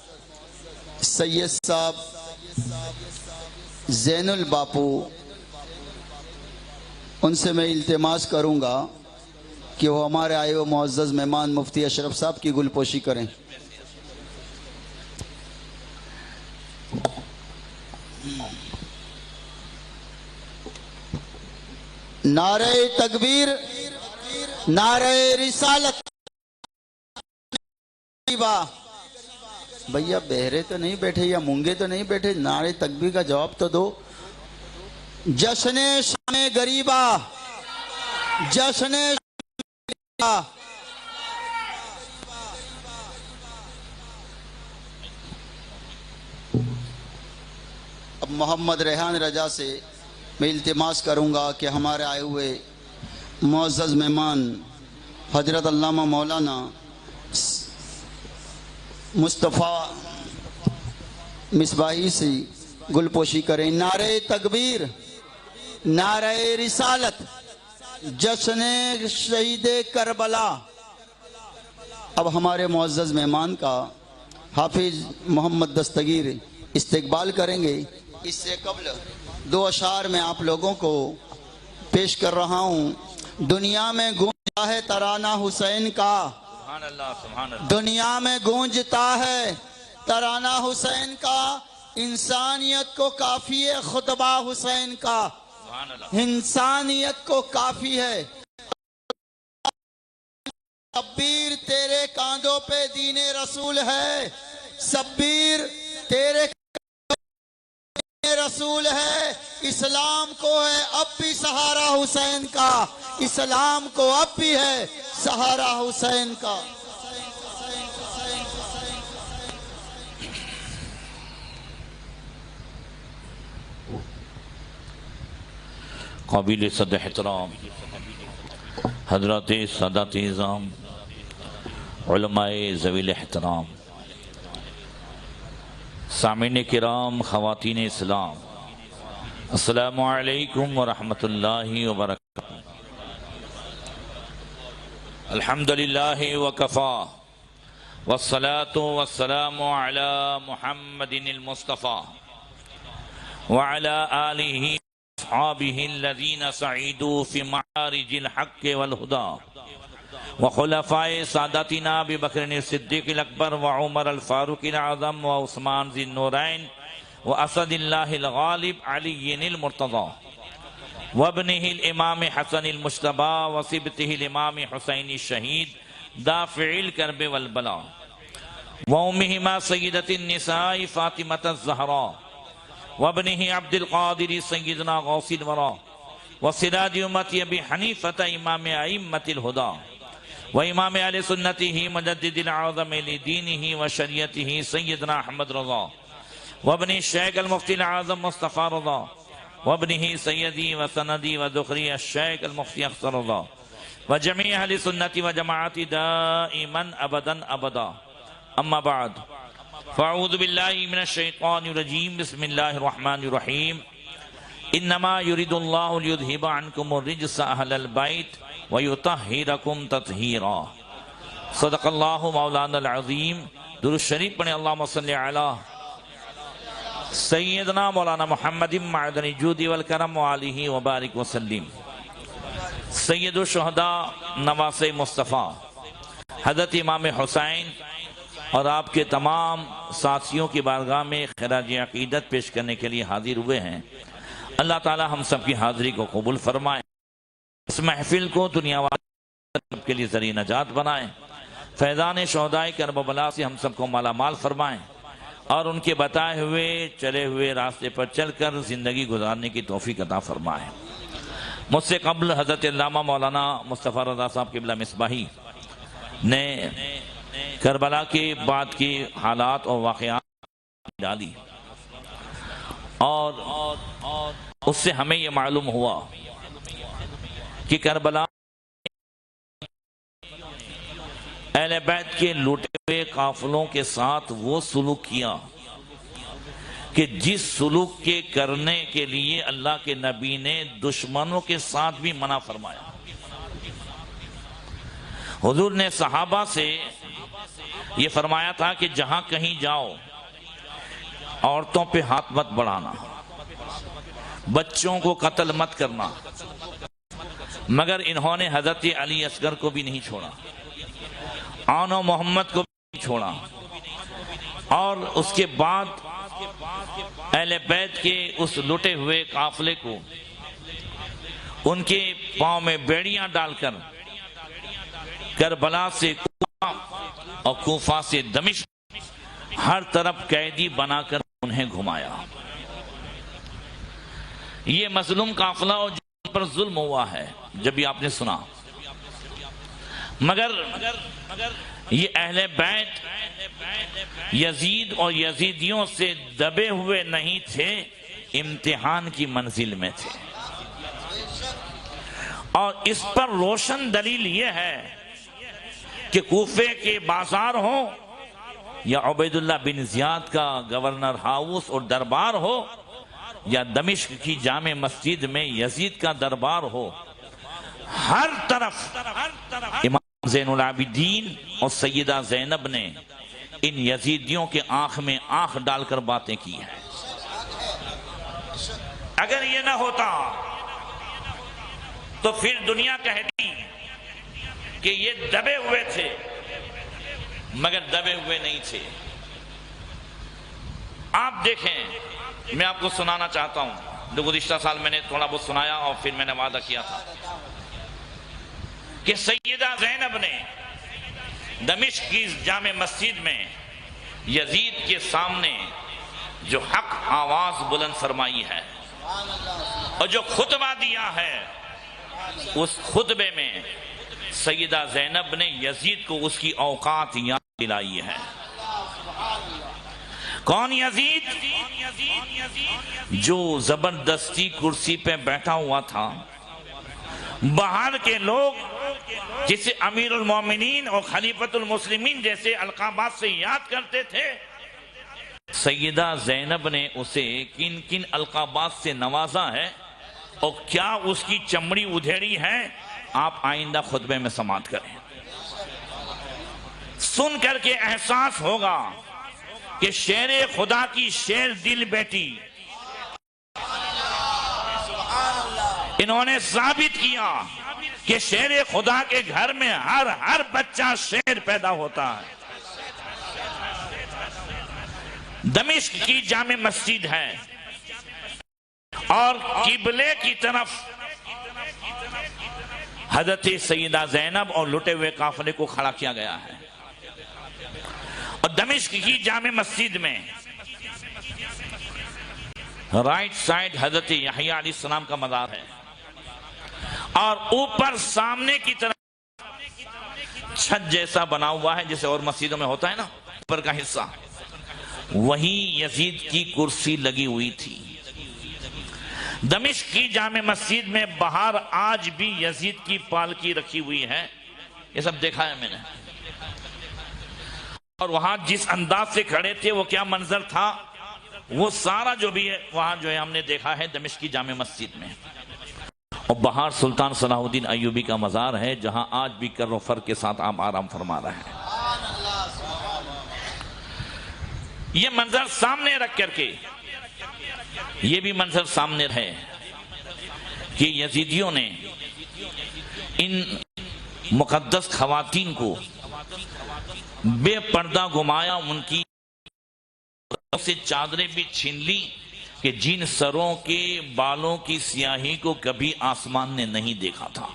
سید صاحب زین الباپو ان سے میں التماس کروں گا کہ وہ ہمارے آئے ہوئے معزز مہمان مفتی اشرف صاحب کی گل پوشی کریں۔ نعرہ تکبیر، نعرہ رسالت۔ بھیا بہرے تو نہیں بیٹھے یا مونگے تو نہیں بیٹھے، نعرہ تکبیر کا جواب تو دو۔ جشن شام غریبا، جشن غریبا۔ اب محمد ریحان رجا سے میں التماس کروں گا کہ ہمارے آئے ہوئے معزز مہمان حضرت علامہ مولانا مصطفیٰ مصباحی سے گل پوشی کریں۔ نعرہ تکبیر، نعرہ رسالت، جشن شہید کربلا۔ اب ہمارے معزز مہمان کا حافظ محمد دستگیر استقبال کریں گے۔ اس سے قبل دو اشعار میں آپ لوگوں کو پیش کر رہا ہوں۔ دنیا میں گونجتا ہے ترانہ حسین کا، سبحان اللہ سبحان اللہ۔ دنیا میں گونجتا ہے ترانہ حسین کا، انسانیت کو کافی ہے خطبہ حسین کا، سبحان اللہ۔ انسانیت کو کافی ہے۔ شبیر تیرے کاندھوں پہ دین رسول ہے، شبیر تیرے رسول ہے، اسلام کو ہے اب بھی سہارا حسین کا، اسلام کو اب بھی ہے سہارا حسین کا۔ قابل صد احترام حضرات سادات اعظام، علماء ذوی الاحترام، سامعین کرام، خواتین اسلام، السلام علیکم ورحمۃ اللہ وبرکاتہ۔ الحمدللہ وکفا والصلاة والسلام علی محمد المصطفیٰ وعلی آلہ اصحابہ الذین سعیدوا فی معارج الحق والہدى وخلفاء ساداتنا ابی بکر الصدیق الاکبر وعمر الفاروق الاعظم وعثمان ذی النورین واسد اللہ الغالب علی المرتضی وابنہ الامام حسن المجتبی وصبتہ الامام حسین الشہید دافع الکرب والبلاء وامہما سیدۃ النساء فاطمۃ الزہراء وابنہ عبد القادر سیدنا غوث الورا وسراج امت ابی حنیفۃ امام ائمۃ الہدی وامام اہل سنتہ مجدد العظم لدینہ وشریعتہ سیدنا احمد رضا وابن الشیخ المفتی العظم مصطفیٰ رضا وابنہ سیدی وسندی وذخری الشیخ المفتی اختر رضا وجميع اہل سنت وجماعت دائما ابدا ابدا۔ اما بعد فاعوذ باللہ من الشیطان الرجیم، بسم اللہ الرحمن الرحیم۔ انما یرید اللہ لیذہب عنکم الرجس اہل البیت ویطہرکم تطہیرا۔ صدق اللہ مولانا العظیم۔ درود شریف پڑھیں، اللہم صلی علی سیدنا مولانا محمد معدن الجود والکرم وآلہ وبارک وسلم۔ سید الشہداء نواس مصطفیٰ حضرت امام حسین اور آپ کے تمام ساتھیوں کی بارگاہ میں خراج عقیدت پیش کرنے کے لیے حاضر ہوئے ہیں۔ اللہ تعالی ہم سب کی حاضری کو قبول فرمائے، اس محفل کو دنیا والے کے لیے ذریعہ نجات بنائیں، فیضان شہدائے کربلا سے ہم سب کو مالا مال فرمائیں، اور ان کے بتائے ہوئے چلے ہوئے راستے پر چل کر زندگی گزارنے کی توفیق عطا فرمائیں۔ مجھ سے قبل حضرت علامہ مولانا مصطفیٰ رضا صاحب قبلہ مصباحی نے کربلا کے بعد کی حالات اور واقعات ڈالی، اور اس سے ہمیں یہ معلوم ہوا کہ کربلا اہل بیت کے لوٹے ہوئے قافلوں کے ساتھ وہ سلوک کیا کہ جس سلوک کے کرنے کے لیے اللہ کے نبی نے دشمنوں کے ساتھ بھی منع فرمایا۔ حضور نے صحابہ سے یہ فرمایا تھا کہ جہاں کہیں جاؤ عورتوں پہ ہاتھ مت بڑھانا، بچوں کو قتل مت کرنا، مگر انہوں نے حضرت علی اصغر کو بھی نہیں چھوڑا، آن و محمد کو بھی نہیں چھوڑا، اور اس کے بعد اہل بیت کے اس لٹے ہوئے قافلے کو ان کے پاؤں میں بیڑیاں ڈال کر کربلا سے کوفہ اور کوفہ سے دمشق ہر طرف قیدی بنا کر انہیں گھمایا۔ یہ مظلوم قافلہ اور جن پر ظلم ہوا ہے جب بھی آپ نے سنا، مگر یہ اہل بیت یزید اور یزیدیوں سے دبے ہوئے نہیں تھے، امتحان کی منزل میں تھے۔ اور اس پر روشن دلیل یہ ہے کہ کوفے کے بازار ہوں یا عبید اللہ بن زیاد کا گورنر ہاؤس اور دربار ہو یا دمشق کی جامع مسجد میں یزید کا دربار ہو، ہر طرف امام زین العابدین اور سیدہ زینب نے ان یزیدیوں کے آنکھ میں آنکھ ڈال کر باتیں کی ہیں۔ اگر یہ نہ ہوتا تو پھر دنیا کہتی کہ یہ دبے ہوئے تھے، مگر دبے ہوئے نہیں تھے۔ آپ دیکھیں، میں آپ کو سنانا چاہتا ہوں جو گزشتہ سال میں نے تھوڑا بہت سنایا اور پھر میں نے وعدہ کیا تھا کہ سیدہ زینب نے دمشق کی جامع مسجد میں یزید کے سامنے جو حق آواز بلند فرمائی ہے اور جو خطبہ دیا ہے، اس خطبے میں سیدہ زینب نے یزید کو اس کی اوقات یاد دلائی ہے۔ کون یزید؟ جو زبردستی کرسی پہ بیٹھا ہوا تھا، باہر کے لوگ جسے امیر المومنین اور خلیفۃ المسلمین جیسے القابات سے یاد کرتے تھے، سیدہ زینب نے اسے کن کن القابات سے نوازا ہے اور کیا اس کی چمڑی ادھیڑی ہے، آپ آئندہ خطبے میں سماعت کریں۔ سن کر کے احساس ہوگا کہ شیر خدا کی شیر دل بیٹی انہوں نے ثابت کیا کہ شیر خدا کے گھر میں ہر بچہ شیر پیدا ہوتا ہے۔ دمشق کی جامع مسجد ہے اور قبلے کی طرف حضرت سیدہ زینب اور لٹے ہوئے قافلے کو کھڑا کیا گیا ہے، اور دمشق کی جامع مسجد میں رائٹ سائڈ حضرت یحییٰ علیہ السلام کا مزار ہے، اور اوپر سامنے کی طرف چھت جیسا بنا ہوا ہے جیسے اور مسجدوں میں ہوتا ہے نا، اوپر کا حصہ، وہیں یزید کی کرسی لگی ہوئی تھی۔ دمشق کی جامع مسجد میں باہر آج بھی یزید کی پالکی رکھی ہوئی ہے، یہ سب دیکھا ہے میں نے، اور وہاں جس انداز سے کھڑے تھے وہ کیا منظر تھا، وہ سارا جو بھی ہے وہاں جو ہے ہم نے دیکھا ہے دمشق کی جامع مسجد میں۔ اور باہر سلطان صلاح الدین ایوبی کا مزار ہے جہاں آج بھی کر و فر کے ساتھ آپ آرام فرما رہے ہیں۔ یہ منظر سامنے رکھ کر کے یہ بھی منظر سامنے ہے کہ یزیدیوں نے ان مقدس خواتین کو بے پردہ گھمایا، ان کی سے چادریں بھی چھین لی کہ جن سروں کے بالوں کی سیاہی کو کبھی آسمان نے نہیں دیکھا تھا۔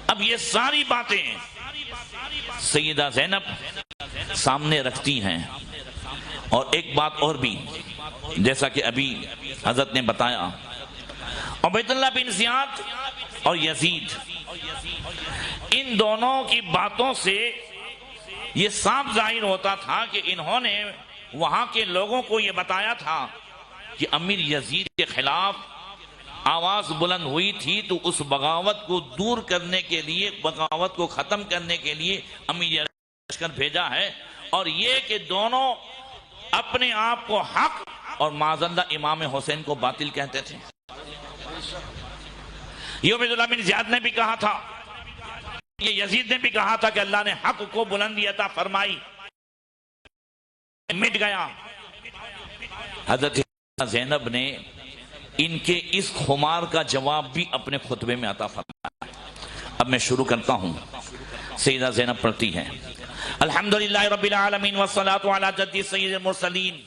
اب یہ ساری باتیں سیدہ زینب سامنے رکھتی ہیں، اور ایک بات اور بھی جیسا کہ ابھی حضرت نے بتایا، عبید اللہ بن زیاد اور یزید، ان دونوں کی باتوں سے یہ صاف ظاہر ہوتا تھا کہ انہوں نے وہاں کے لوگوں کو یہ بتایا تھا کہ امیر یزید کے خلاف آواز بلند ہوئی تھی تو اس بغاوت کو دور کرنے کے لیے، بغاوت کو ختم کرنے کے لیے امیر لشکر بھیجا ہے، اور یہ کہ دونوں اپنے آپ کو حق اور معاذ اللہ امام حسین کو باطل کہتے تھے۔ یہ عبید اللہ بن زیاد نے بھی کہا تھا، یہ یزید نے بھی کہا تھا کہ اللہ نے حق کو بلندی عطا فرمائی، مٹ گیا۔ حضرت زینب نے ان کے اس خمار کا جواب بھی اپنے خطبے میں عطا فرمایا۔ اب میں شروع کرتا ہوں۔ سیدہ زینب پڑھتی ہیں: الحمدللہ رب العالمین والصلاة علی جد سید المرسلین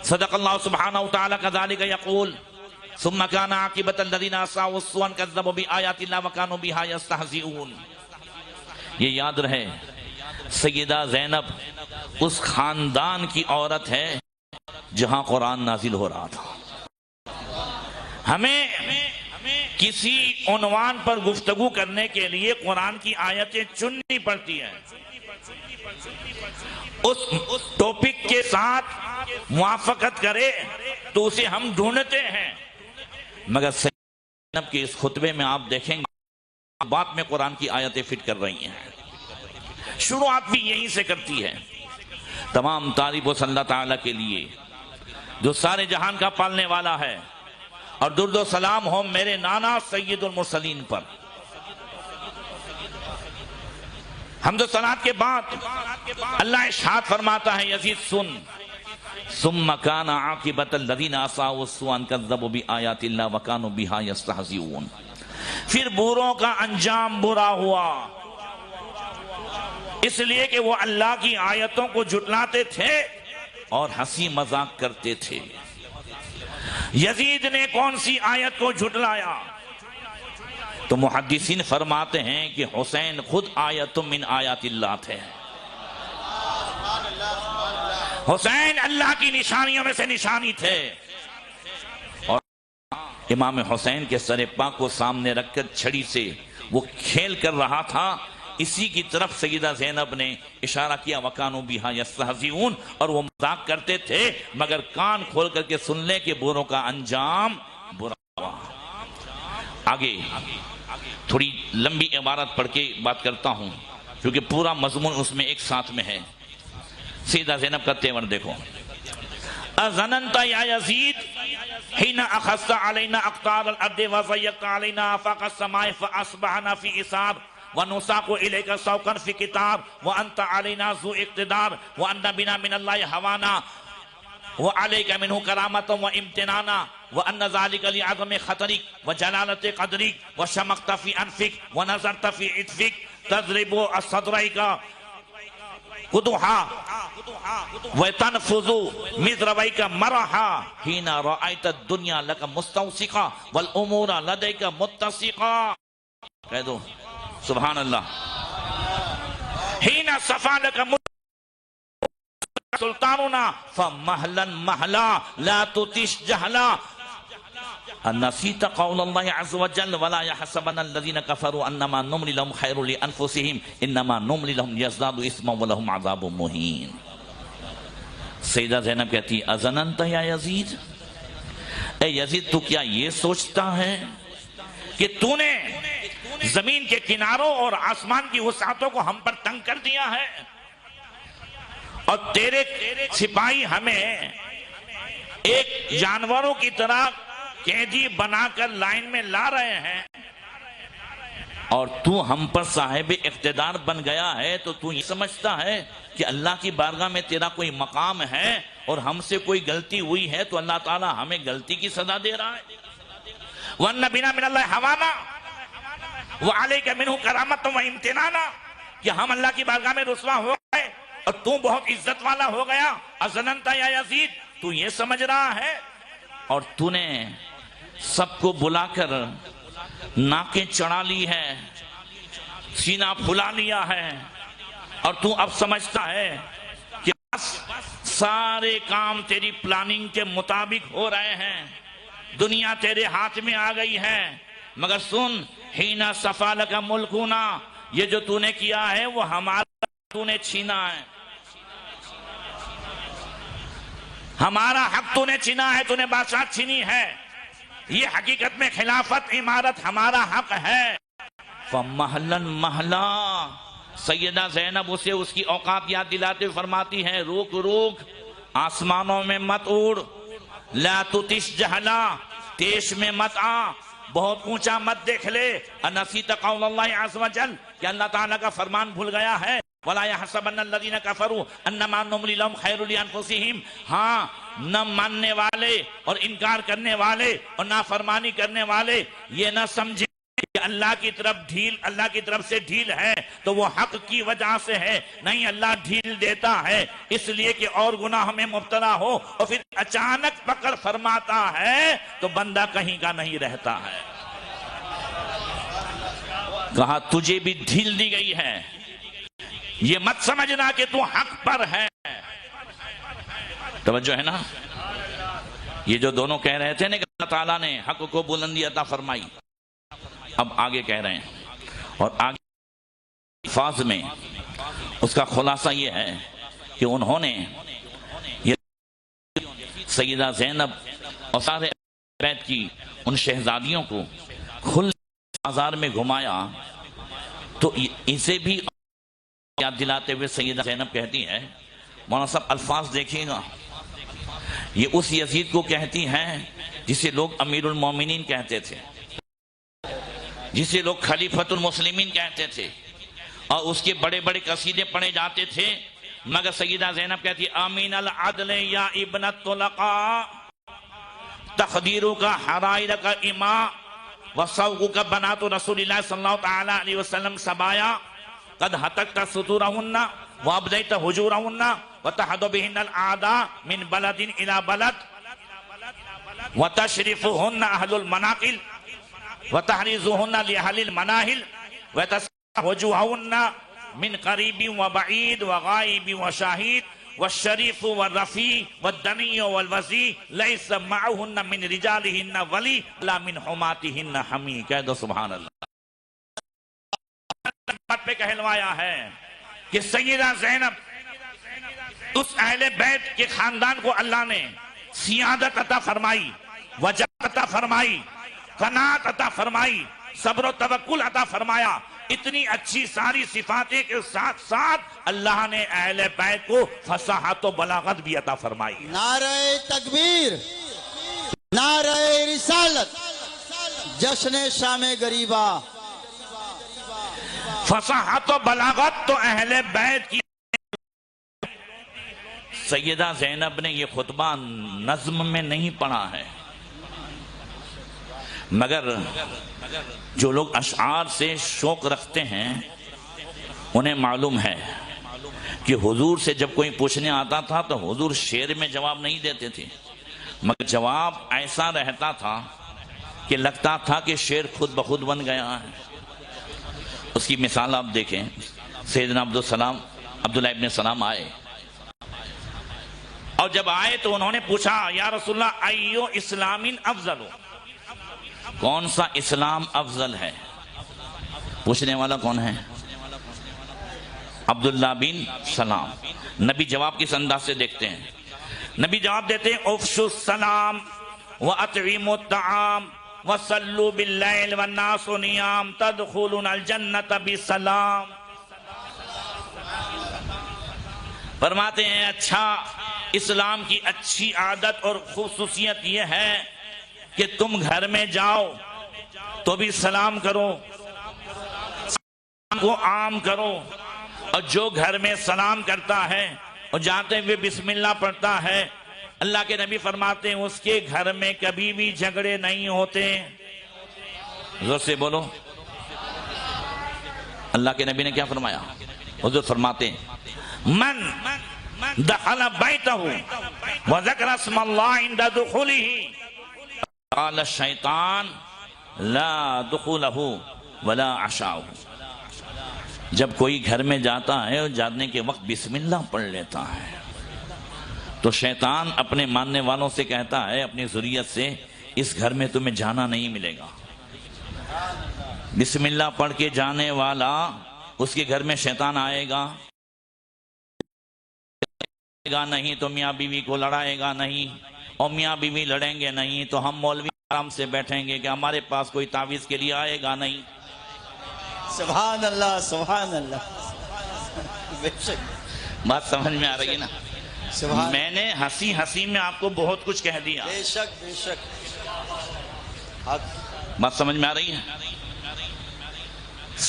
صدق اللہ سبحانہ وتعالی کذالک یقول ثم كان عاقبۃ الذین اساءوا السوء ان كذبوا بآیات اللہ وكانوا بها یستہزئون۔ یہ یاد رہے، سیدہ زینب اس خاندان کی عورت ہے جہاں قرآن نازل ہو رہا تھا۔ ہمیں کسی عنوان پر گفتگو کرنے کے لیے قرآن کی آیتیں چننی پڑتی ہیں، اس ٹاپک کے ساتھ موافقت کرے تو اسے ہم ڈھونڈتے ہیں، مگر زینب کے اس خطبے میں آپ دیکھیں گے بات میں قرآن کی آیتیں فٹ کر رہی ہیں۔ شروعات بھی یہیں سے کرتی ہے۔ تمام تعریف و صلی اللہ تعالیٰ کے لیے جو سارے جہان کا پالنے والا ہے، اور درد و سلام ہو میرے نانا سید المرسلین پر۔ حمد و صلوات کے بعد اللہ ارشاد فرماتا ہے: یزید سن، ثم كان عاقبۃ الذین اساءوا السوء ان كذبوا بآیات اللہ وكانوا بها یستہزئون۔ پھر بروں کا انجام برا ہوا، اس لیے کہ وہ اللہ کی آیتوں کو جھٹلاتے تھے اور ہنسی مذاق کرتے تھے۔ یزید نے کون سی آیت کو جھٹلایا؟ تو محدثین فرماتے ہیں کہ حسین خود آیت من آیات اللہ تھے۔ حسین اللہ کی نشانیوں میں سے نشانی تھے، اور امام حسین کے سر پاک کو سامنے رکھ کر چھڑی سے وہ کھیل کر رہا تھا، اسی کی طرف سیدہ زینب نے اشارہ کیا وَكَانُوا بِهَا يَسْتَهْزِئُونَ، اور وہ مذاق کرتے تھے مگر کان کھول کر کے سن لیں کہ بروں کا انجام برا ہوا۔ آگے تھوڑی لمبی عبارت پڑھ کے بات کرتا ہوں کیونکہ پورا مضمون اس میں ایک ساتھ میں ہے۔ سیدہ زینب کا تیور دیکھو: اَظَنَنْتَ يَا يَزِيدُ حِينَ أَخَذْتَ عَلَيْنَا أَقْطَارَ الْأَرْضِ وَضَيَّقْتَ عَلَيْنَا آفَاقَ السَّمَاءِ فَأَصْبَحْنَا فِي إِصَابٍ وَنُسَاقُ إِلَيْكَ سَوْقًا فِي كِتَابٍ وَأَنْتَ عَلَيْنَا ذُو اقْتِدَارٍ وَأَنَّ بِنَا مِنَ اللَّهِ هَوَانَا وَعَلَيْكَ مِنْهُ كَرَامَةً وَإِمْتِنَانًا وَأَنَّ ذَلِكَ لِعَظَمِ خَطَرِكَ وَجَلَالَةِ قَدْرِكَ وَشَمَخْتَ فِي أَنْفِكَ وَنَظَرْتَ فِي عِطْفِكَ تَضْرِبُ صَدْرَيْكَ قدوحا وَتَنْفُذُ مِذْرَوَيْكَ مَرَحا حِينَ رَأَيْتَ الدُّنْيَا لَكَ مُسْتَوْسِقًا وَالْأُمُورَ لَدَيْكَ مُتَّسِقًا۔ کہہ دو سبحان اللہ۔ حِينَ صَفَا لَكَ سُلْطَانُنَا فَمَهْلًا مَهْلًا لَا تُتِشْ جَهْلًا نسیت قول اللہ عز وجل ولا يحسبن الذين كفروا انما نملي لهم خير لانفسهم انما نملي لهم يزدادوا اثما ولهم عذاب مهين۔ سیدہ زینب کہتی: اظننت یا یزید، اے یزید تو کیا یہ سوچتا ہے کہ تو نے زمین کے کناروں اور آسمان کی وسعتوں کو ہم پر تنگ کر دیا ہے، اور تیرے سپاہی ہمیں ایک جانوروں کی طرح قیدی بنا کر لائن میں لا رہے ہیں، اور تو ہم پر صاحب اقتدار بن گیا ہے، تو تو یہ سمجھتا ہے کہ اللہ کی بارگاہ میں تیرا کوئی مقام ہے، اور ہم سے کوئی غلطی ہوئی ہے تو اللہ تعالیٰ ہمیں غلطی کی سزا دے رہا ہے۔ وَأَنَّ بِنَا مِنَ اللَّهِ هَوَانَا وَعَلَيْكَ مِنْهُ كَرَامَةً وَإِمْتِنَانًا، کہ ہم اللہ کی بارگاہ میں رسوا ہو گئے اور تو بہت عزت والا ہو گیا۔ اَظَنَنْتَ يَا يَزِيدُ، تو یہ سمجھ رہا ہے، اور تو نے سب کو بلا کر ناکیں چڑھا لی ہے، سینہ پھلا لیا ہے، اور تو اب سمجھتا ہے کہ سارے کام تیری پلاننگ کے مطابق ہو رہے ہیں، دنیا تیرے ہاتھ میں آ گئی ہے، مگر سن، حِينَ صَفَا لَكَ مُلْكُنَا، یہ جو تو نے کیا ہے وہ ہمارا تو نے چھینا ہے، ہمارا حق تو نے چھینا ہے، تو نے بادشاہ چھینی ہے، یہ حقیقت میں خلافت عمارت ہمارا حق ہے۔ فَمَحْلًا مَحْلًا، سیدہ زینب اسے اس کی اوقات یاد دلاتے فرماتی ہیں: روک روک، آسمانوں میں مت اڑ، لا تُتِشْ جَهْلًا، تیش میں مت آ، بہت اونچا مت دیکھ لے، انسیت قول اللہ عز وجل، کہ اللہ تعالیٰ کا فرمان بھول گیا ہے، وَلَا يَحْسَبَنَّ الَّذِينَ كَفَرُوا أَنَّمَا نُمْلِي لَهُمْ خَيْرٌ لِأَنفُسِهِمْ. ہاں نہ ماننے والے اور انکار کرنے والے اور نافرمانی کرنے والے یہ نہ سمجھیں کہ اللہ کی طرف سے ڈھیل ہے تو وہ حق کی وجہ سے ہے. نہیں، اللہ ڈھیل دیتا ہے اس لیے کہ اور گناہ میں مبتلا ہو اور پھر اچانک پکڑ فرماتا ہے تو بندہ کہیں کا نہیں رہتا ہے. کہا تجھے بھی ڈھیل دی گئی ہے، یہ مت سمجھنا کہ تو حق پر ہے. توجہ ہے نا؟ یہ جو دونوں کہہ رہے تھے نا کہ اللہ تعالیٰ نے حق کو بلندی عطا فرمائی، اب آگے کہہ رہے ہیں اور آگے الفاظ میں اس کا خلاصہ یہ ہے کہ انہوں نے یہ سیدہ زینب اور سارے بیت کی ان شہزادیوں کو کھلے بازار میں گھمایا تو اسے بھی یاد دلاتے ہوئے سیدہ زینب کہتی ہے، مولانا صاحب الفاظ دیکھیے گا، یہ اس یزید کو کہتی ہیں جسے لوگ امیر المومنین کہتے تھے، جسے لوگ خلیفۃ المسلمین کہتے تھے، اور اس کے بڑے بڑے قصیدے پڑھے جاتے تھے. مگر سیدہ زینب کہتی آمین العدل یا ابن الطلقاء تقدیروں کا حرائر کا اماء وصوق کا بنات رسول اللہ صلی اللہ تعالی علیہ وسلم سبایا قد حتقت ستورہن وابدیت حجورہن وتحد بہن الاعداء من بلد الى بلد وتشرفہن اہل المناقل وتحریزہن لأہل المناہل وتسوجہن من قریب وبعید وغائب وشاہد والشریف والرفیع والدنی والوزی لیس معہن من رجالہن ولی لا من حماتہن حمی. کہہ دو سبحان اللہ. بات پہ کہلوایا ہے کہ سیدہ زینب اس اہل بیت کے خاندان کو اللہ نے سیادت عطا فرمائی، وجہ عطا فرمائی، قناعت عطا فرمائی، صبر و توکل عطا فرمایا. اتنی اچھی ساری صفاتیں کے ساتھ ساتھ اللہ نے اہل بیت کو فصاحت و بلاغت بھی عطا فرمائی. نعرہ تکبیر، نعرہ رسالت، جشن شام غریبہ. فصاحت و بلاغت تو اہل بیت کی. سیدہ زینب نے یہ خطبہ نظم میں نہیں پڑھا ہے، مگر جو لوگ اشعار سے شوق رکھتے ہیں انہیں معلوم ہے کہ حضور سے جب کوئی پوچھنے آتا تھا تو حضور شعر میں جواب نہیں دیتے تھے، مگر جواب ایسا رہتا تھا کہ لگتا تھا کہ شعر خود بخود بن گیا ہے. اس کی مثال آپ دیکھیں، سیدنا عبداللہ ابن سلام آئے اور جب آئے تو انہوں نے پوچھا یا رسول اللہ ایو اسلام افضل، کون سا اسلام افضل ہے؟ پوچھنے والا کون ہے؟ عبداللہ بن سلام. نبی جواب کس انداز سے دیکھتے ہیں؟ نبی جواب دیتے ہیں افشوا السلام واطعموا الطعام وصلوا باللیل والناس نیام تدخلون الجنت بسلام. فرماتے ہیں اچھا اسلام کی اچھی عادت اور خصوصیت یہ ہے کہ تم گھر میں جاؤ تو بھی سلام کرو، سلام کو عام کرو، اور جو گھر میں سلام کرتا ہے اور جاتے ہوئے بسم اللہ پڑھتا ہے، اللہ کے نبی فرماتے ہیں اس کے گھر میں کبھی بھی جھگڑے نہیں ہوتے. زور سے بولو. اللہ کے نبی نے کیا فرمایا؟ حضور فرماتے ہیں من دخل بیتہ وذکر اسم اللہ عند دخولہ قال الشیطان لا دخولہ ولا عشاؤہ. جب کوئی گھر میں جاتا ہے اور جانے کے وقت بسم اللہ پڑھ لیتا ہے تو شیطان اپنے ماننے والوں سے کہتا ہے، اپنی ذریت سے، اس گھر میں تمہیں جانا نہیں ملے گا. بسم اللہ پڑھ کے جانے والا اس کے گھر میں شیطان آئے گا نہیں تو میاں بیوی کو لڑائے گا نہیں، اور میاں بیوی لڑیں گے نہیں تو ہم مولوی آرام سے بیٹھیں گے کہ ہمارے پاس کوئی تعویذ کے لیے آئے گا نہیں. سبحان اللہ، سبحان اللہ. بات سمجھ میں آ رہی ہے نا؟ میں نے ہنسی ہنسی میں آپ کو بہت کچھ کہہ دیا. بے شک بے شک. بات سمجھ میں آ رہی ہے؟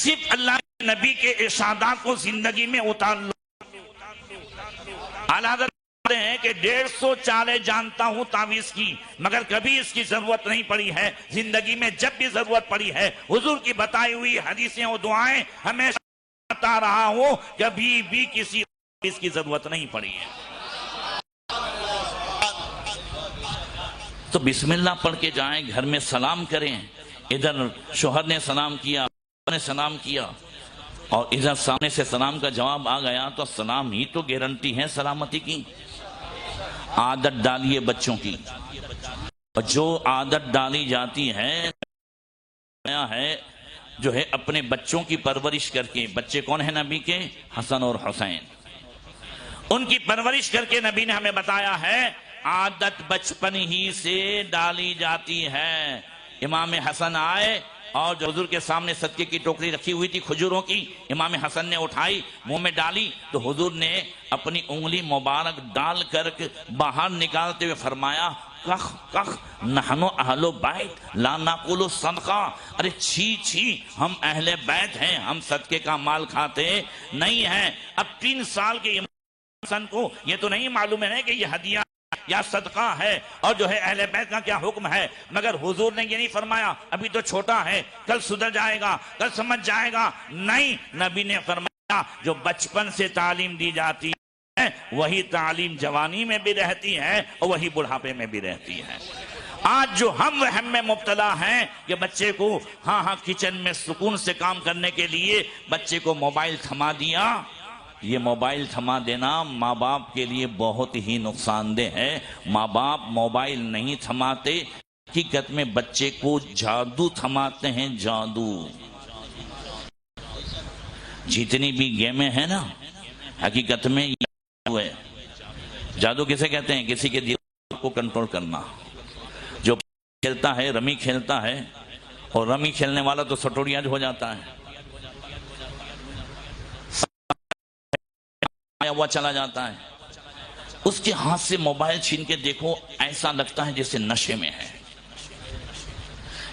صرف اللہ نبی کے ارشادات کو زندگی میں اتار لو. اعلیٰ حضرت کہتے ہیں کہ 150 چالیں جانتا ہوں تعویذ کی، مگر کبھی اس کی ضرورت نہیں پڑی ہے. زندگی میں جب بھی ضرورت پڑی ہے حضور کی بتائی ہوئی حدیثیں اور دعائیں ہمیشہ بتا رہا ہوں، کبھی بھی کسی اس کی ضرورت نہیں پڑی ہے. تو بسم اللہ پڑھ کے جائیں، گھر میں سلام کریں. ادھر شوہر نے سلام کیا، نے سلام کیا، اور ادھر سامنے سے سلام کا جواب آ گیا تو سلام ہی تو گارنٹی ہے سلامتی کی. عادت ڈالیے بچوں کی، جو عادت ڈالی جاتی ہے جو ہے اپنے بچوں کی پرورش کر کے. بچے کون ہیں نبی کے؟ حسن اور حسین. ان کی پرورش کر کے نبی نے ہمیں بتایا ہے عادت بچپن ہی سے ڈالی جاتی ہے. امام حسن آئے اور جو حضور کے سامنے صدقے کی ٹوکری رکھی ہوئی تھی کھجوروں کی، امام حسن نے اٹھائی، منہ میں ڈالی تو حضور نے اپنی انگلی مبارک ڈال کر باہر نکالتے ہوئے فرمایا کخ کخ نحنو اہل بیت لا ناکل صدقہ. ارے چھی چھی، ہم اہل بیت ہیں، ہم صدقے کا مال کھاتے نہیں ہیں. اب 3 سال کے امام حسن کو یہ تو نہیں معلوم ہے کہ یہ ہدیہ یا صدقہ ہے اور جو ہے اہل بیت کا کیا حکم ہے، مگر حضور نے یہ نہیں فرمایا ابھی تو چھوٹا ہے، کل سدھر جائے گا، کل سمجھ جائے گا. نہیں، نبی نے فرمایا جو بچپن سے تعلیم دی جاتی ہے وہی تعلیم جوانی میں بھی رہتی ہے اور وہی بڑھاپے میں بھی رہتی ہے. آج جو ہم وہم میں مبتلا ہیں کہ بچے کو ہاں کچن میں سکون سے کام کرنے کے لیے بچے کو موبائل تھما دیا. یہ موبائل تھما دینا ماں باپ کے لیے بہت ہی نقصان دہ ہے. ماں باپ موبائل نہیں تھماتے، حقیقت میں بچے کو جادو تھماتے ہیں. جادو، جتنی بھی گیمیں ہیں نا حقیقت میں جادو ہے. جادو کسے کہتے ہیں؟ کسی کے دل کو کنٹرول کرنا. جو کھیلتا ہے رمی کھیلتا ہے اور رمی کھیلنے والا تو سٹوڑیا ہو جاتا ہے، ہوا چلا جاتا ہے. اس کے ہاتھ سے موبائل چھین کے دیکھو ایسا لگتا ہے جیسے نشے میں ہے.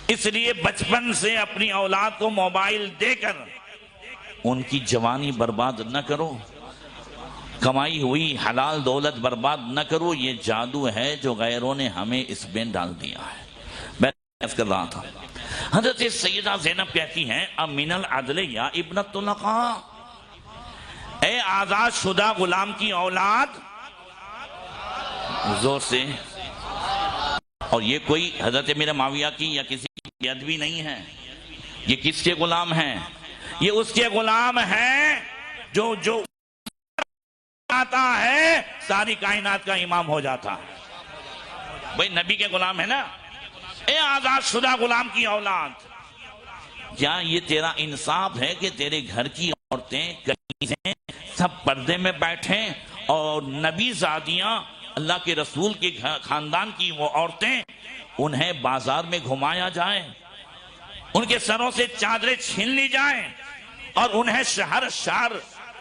اس لیے بچپن سے اپنی اولاد کو موبائل دے کر ان کی جوانی برباد نہ کرو، کمائی ہوئی حلال دولت برباد نہ کرو. یہ جادو ہے جو غیروں نے ہمیں اس میں ڈال دیا ہے. میں عرض کر رہا تھا حضرت سیدہ زینب کہتی ہیں امین العدل یا ابن الطلقاء، اے آزاد شدہ غلام کی اولاد. زور سے. اور یہ کوئی حضرت امیر معاویہ کی یا کسی کی ادبی نہیں ہے. یہ کس کے غلام ہیں؟ یہ اس کے غلام ہیں جو آتا ہے ساری کائنات کا امام ہو جاتا ہے. بھئی نبی کے غلام ہے نا. اے آزاد شدہ غلام کی اولاد، کیا یہ تیرا انصاف ہے کہ تیرے گھر کی عورتیں کنیزیں سب پردے میں بیٹھیں اور نبی زادیاں اللہ کے رسول کے خاندان کی وہ عورتیں انہیں بازار میں گھمایا جائے، ان کے سروں سے چادریں چھین لی جائیں اور انہیں شہر شہر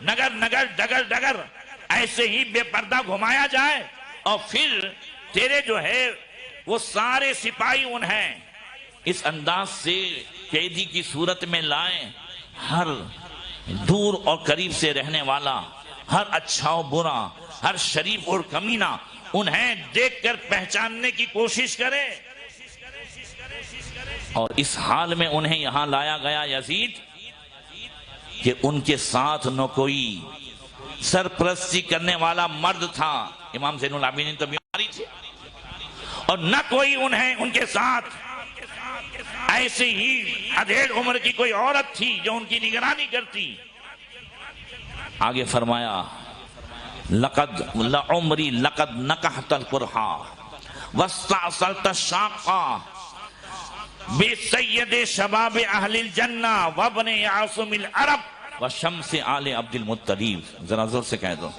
نگر نگر ڈگر ڈگر ایسے ہی بے پردہ گھمایا جائے، اور پھر تیرے جو ہے وہ سارے سپاہی انہیں اس انداز سے قیدی کی صورت میں لائیں. ہر دور اور قریب سے رہنے والا، ہر اچھا و برا، ہر شریف اور کمینہ انہیں دیکھ کر پہچاننے کی کوشش کرے. اور اس حال میں انہیں یہاں لایا گیا یزید کہ ان کے ساتھ نہ کوئی سرپرستی کرنے والا مرد تھا. امام زین العابدین تو بیماری تھی، اور نہ کوئی انہیں ان کے ساتھ ایسے ہی ادھیڑ عمر کی کوئی عورت تھی جو ان کی نگرانی کرتی. آگے فرمایا لقد لعمری لقد نکحت القرحا واستعصلت الشاقا بسید شباب اہل الجنہ وابن عاصم العرب وشمس آل عبد المطلب. ذرا زور سے کہہ دو.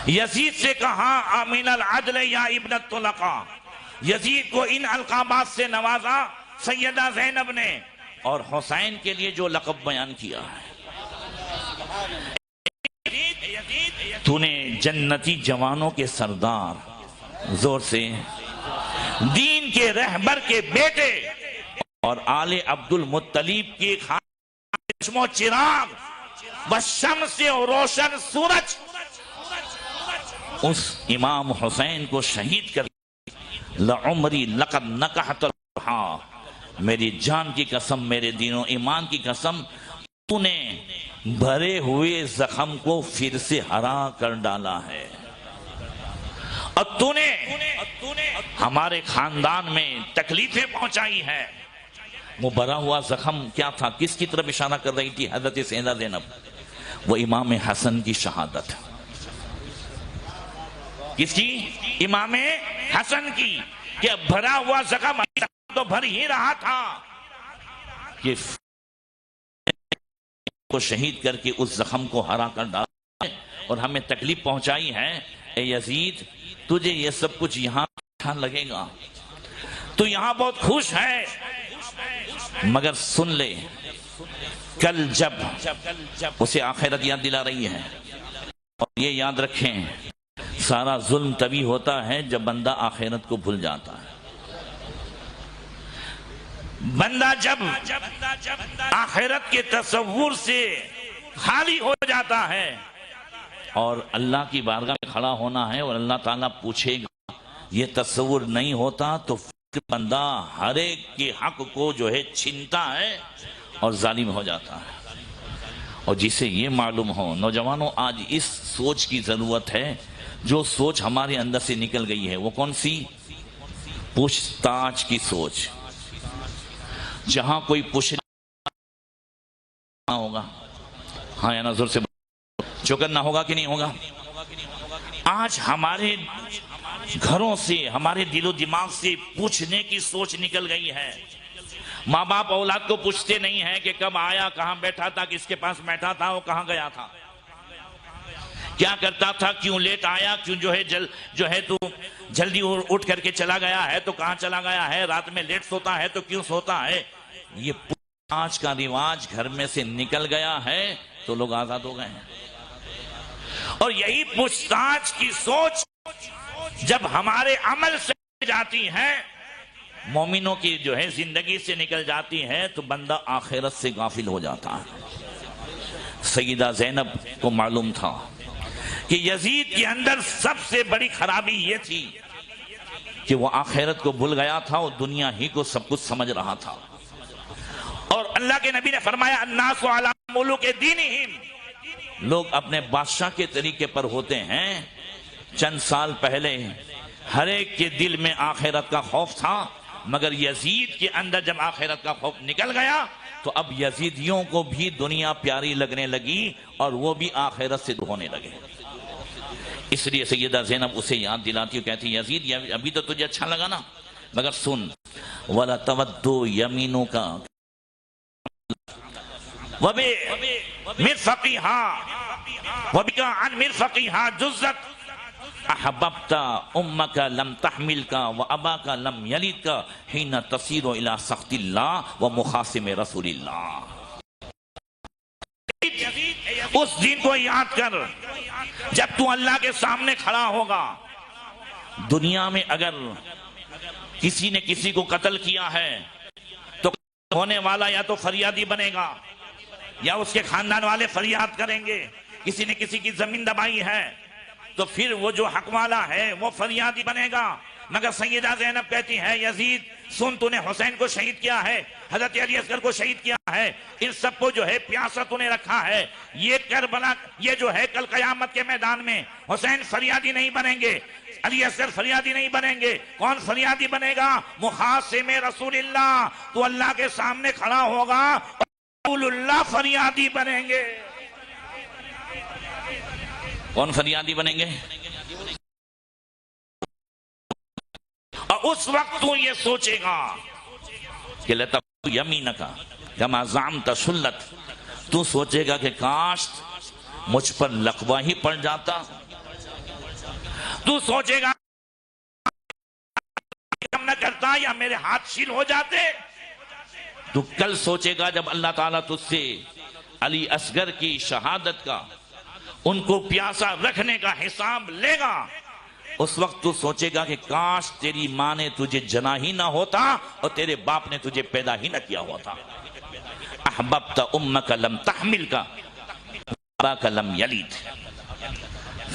یزید سے کہا امین العدل یا ابن الطلقاء. یزید کو ان القابات سے نوازا سیدہ زینب نے، اور حسین کے لیے جو لقب بیان کیا ہے تو نے جنتی جوانوں کے سردار، زور سے، دین کے رہبر کے بیٹے اور آل عبد المطلب کے چشم و چراغ والشمس اور روشن سورج اس امام حسین کو شہید کر لعمری لقد نکحت الروحا، میری جان کی قسم، میرے دین و ایمان کی قسم، تو نے بھرے ہوئے زخم کو پھر سے ہرا کر ڈالا ہے، اور تو نے ہمارے خاندان میں تکلیفیں پہنچائی ہے۔ وہ بھرا ہوا زخم کیا تھا؟ کس کی طرف اشارہ کر رہی تھی حضرت سیدہ زینب؟ وہ امام حسن کی شہادت۔ کس کی؟ امام حسن کی، کہ بھرا ہوا زخم تو بھر ہی رہا تھا کہ کو شہید کر کے اس زخم کو ہرا کر ڈالا اور ہمیں تکلیف پہنچائی ہے۔ اے یزید، تجھے یہ سب کچھ یہاں اچھا لگے گا، تو یہاں بہت خوش ہے، مگر سن لے، کل جب اسے آخرت یاد دلا رہی ہے، اور یہ یاد رکھیں سارا ظلم تبھی ہوتا ہے جب بندہ آخرت کو بھول جاتا ہے۔ بندہ جب آخرت کے تصور سے خالی ہو جاتا ہے اور اللہ کی بارگاہ میں کھڑا ہونا ہے اور اللہ تعالیٰ پوچھے گا، یہ تصور نہیں ہوتا تو پھر بندہ ہر ایک کے حق کو جو ہے چھینتا ہے اور ظالم ہو جاتا ہے۔ اور جسے یہ معلوم ہو، نوجوانوں آج اس سوچ کی ضرورت ہے، جو سوچ ہمارے اندر سے نکل گئی ہے، وہ کون سی؟ پوچھ تاچ کی سوچ۔ جہاں کوئی پوچھ ہوگا، ہاں یا نظر سے چوکنا ہوگا کہ نہیں ہوگا؟ آج ہمارے گھروں سے، ہمارے دل و دماغ سے پوچھنے کی سوچ نکل گئی ہے۔ ماں باپ اولاد کو پوچھتے نہیں ہیں کہ کب آیا، کہاں بیٹھا تھا، کس کے پاس بیٹھا تھا، وہ کہاں گیا تھا، کیا کرتا تھا، کیوں لیٹ آیا، کیوں جو ہے تو جلدی اٹھ کر کے چلا گیا ہے، تو کہاں چلا گیا ہے، رات میں لیٹ سوتا ہے تو کیوں سوتا ہے۔ یہ آج کا رواج گھر میں سے نکل گیا ہے تو لوگ آزاد ہو گئے ہیں۔ اور یہی پوچھ تاچ کی سوچ جب ہمارے عمل سے جاتی ہے، مومنوں کی جو ہے زندگی سے نکل جاتی ہے، تو بندہ آخرت سے غافل ہو جاتا ہے۔ سیدہ زینب کو معلوم تھا کہ یزید کے اندر سب سے بڑی خرابی یہ تھی کہ وہ آخرت کو بھول گیا تھا اور دنیا ہی کو سب کچھ سمجھ رہا تھا۔ اور اللہ کے نبی نے فرمایا الناس علی ملوک دینہم، لوگ اپنے بادشاہ کے طریقے پر ہوتے ہیں۔ چند سال پہلے ہر ایک کے دل میں آخرت کا خوف تھا، مگر یزید کے اندر جب آخرت کا خوف نکل گیا تو اب یزیدیوں کو بھی دنیا پیاری لگنے لگی اور وہ بھی آخرت سے ہونے لگے۔ اس لیے سیدہ زینب اسے یاد دلاتی اور کہتی یزید ابھی تو تجھے اچھا لگا نا، مگر سن وَلَا تَوَدُّ يَمِينُكَ وَبِمِرْفَقِهَا وَبِكَ عَنْ مِرْفَقِهَا جُزَّتْ احببت امك لم تحملك واباك لم يلدك حين تصير الى سخط الله ومخاصم رسول الله۔ اس دن کو یاد کر جب تو اللہ کے سامنے کھڑا ہوگا۔ دنیا میں اگر کسی نے کسی کو قتل کیا ہے تو ہونے والا یا تو فریادی بنے گا یا اس کے خاندان والے فریاد کریں گے۔ کسی نے کسی کی زمین دبائی ہے تو پھر وہ جو حق والا ہے وہ فریادی بنے گا۔ مگر سیدہ زینب کہتی ہے یزید سن، تو نے حسین کو شہید کیا ہے، حضرت علی اصغر کو شہید کیا ہے، ان سب کو جو ہے پیاسا تو نے رکھا ہے، یہ کربلا یہ جو ہے کل قیامت کے میدان میں حسین فریادی نہیں بنیں گے، علی اصغر فریادی نہیں بنیں گے۔ کون فریادی بنے گا؟ مخاصم رسول اللہ، تو اللہ کے سامنے کھڑا ہوگا اور رسول اللہ فریادی بنیں گے۔ کون فریادی بنیں گے؟ اور اس وقت تو یہ سوچے گا کہ لَتَقُ يَمِينَكَ كَمَا زَعَمْتَ شُلَّتْ، تو سوچے گا کہ کاش مجھ پر لقوہ ہی پڑ جاتا، تو سوچے گا کم نہ کرتا یا میرے ہاتھ شیل ہو جاتے۔ تو کل سوچے گا جب اللہ تعالیٰ تجھ سے علی اصغر کی شہادت کا، ان کو پیاسا رکھنے کا حساب لے گا، اس وقت تو سوچے گا کہ کاش تیری ماں نے تجھے جنا ہی نہ ہوتا اور تیرے باپ نے تجھے پیدا ہی نہ کیا ہوتا. احببت امک لم تحمل کا اباک لم یلد.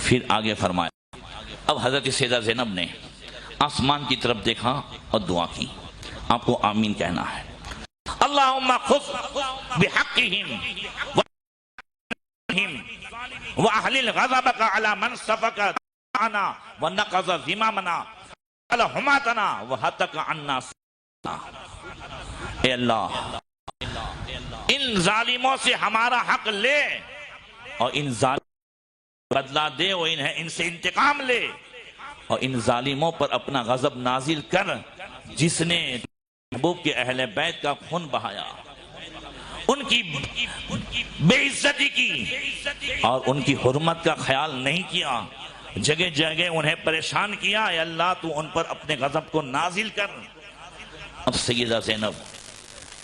پھر آگے فرمایا اب حضرت سیدہ زینب نے آسمان کی طرف دیکھا اور دعا کی. آپ کو آمین کہنا ہے. اللہم خذ بحقہم وَأَحْلِلْ غَضَبَكَ عَلَى مَنْ سَفَكَ دَمَعَنَا وَنَقَضَ ذِمَامَنَا وَحُمَاتَنَا وَحَتَّكَ عَنَّا سَنَا. اے اللہ ان ظالموں سے ہمارا حق لے اور ان ظالموں بدلہ دے اور ان سے انتقام لے اور ان ظالموں پر اپنا غضب نازل کر جس نے محبوب کے اہل بیت کا خون بہایا, ان کی بے عزتی کی اور ان کی حرمت کا خیال نہیں کیا, جگہ جگہ انہیں پریشان کیا. اے اللہ تو ان پر اپنے غضب کو نازل کر. اب سیدہ زینب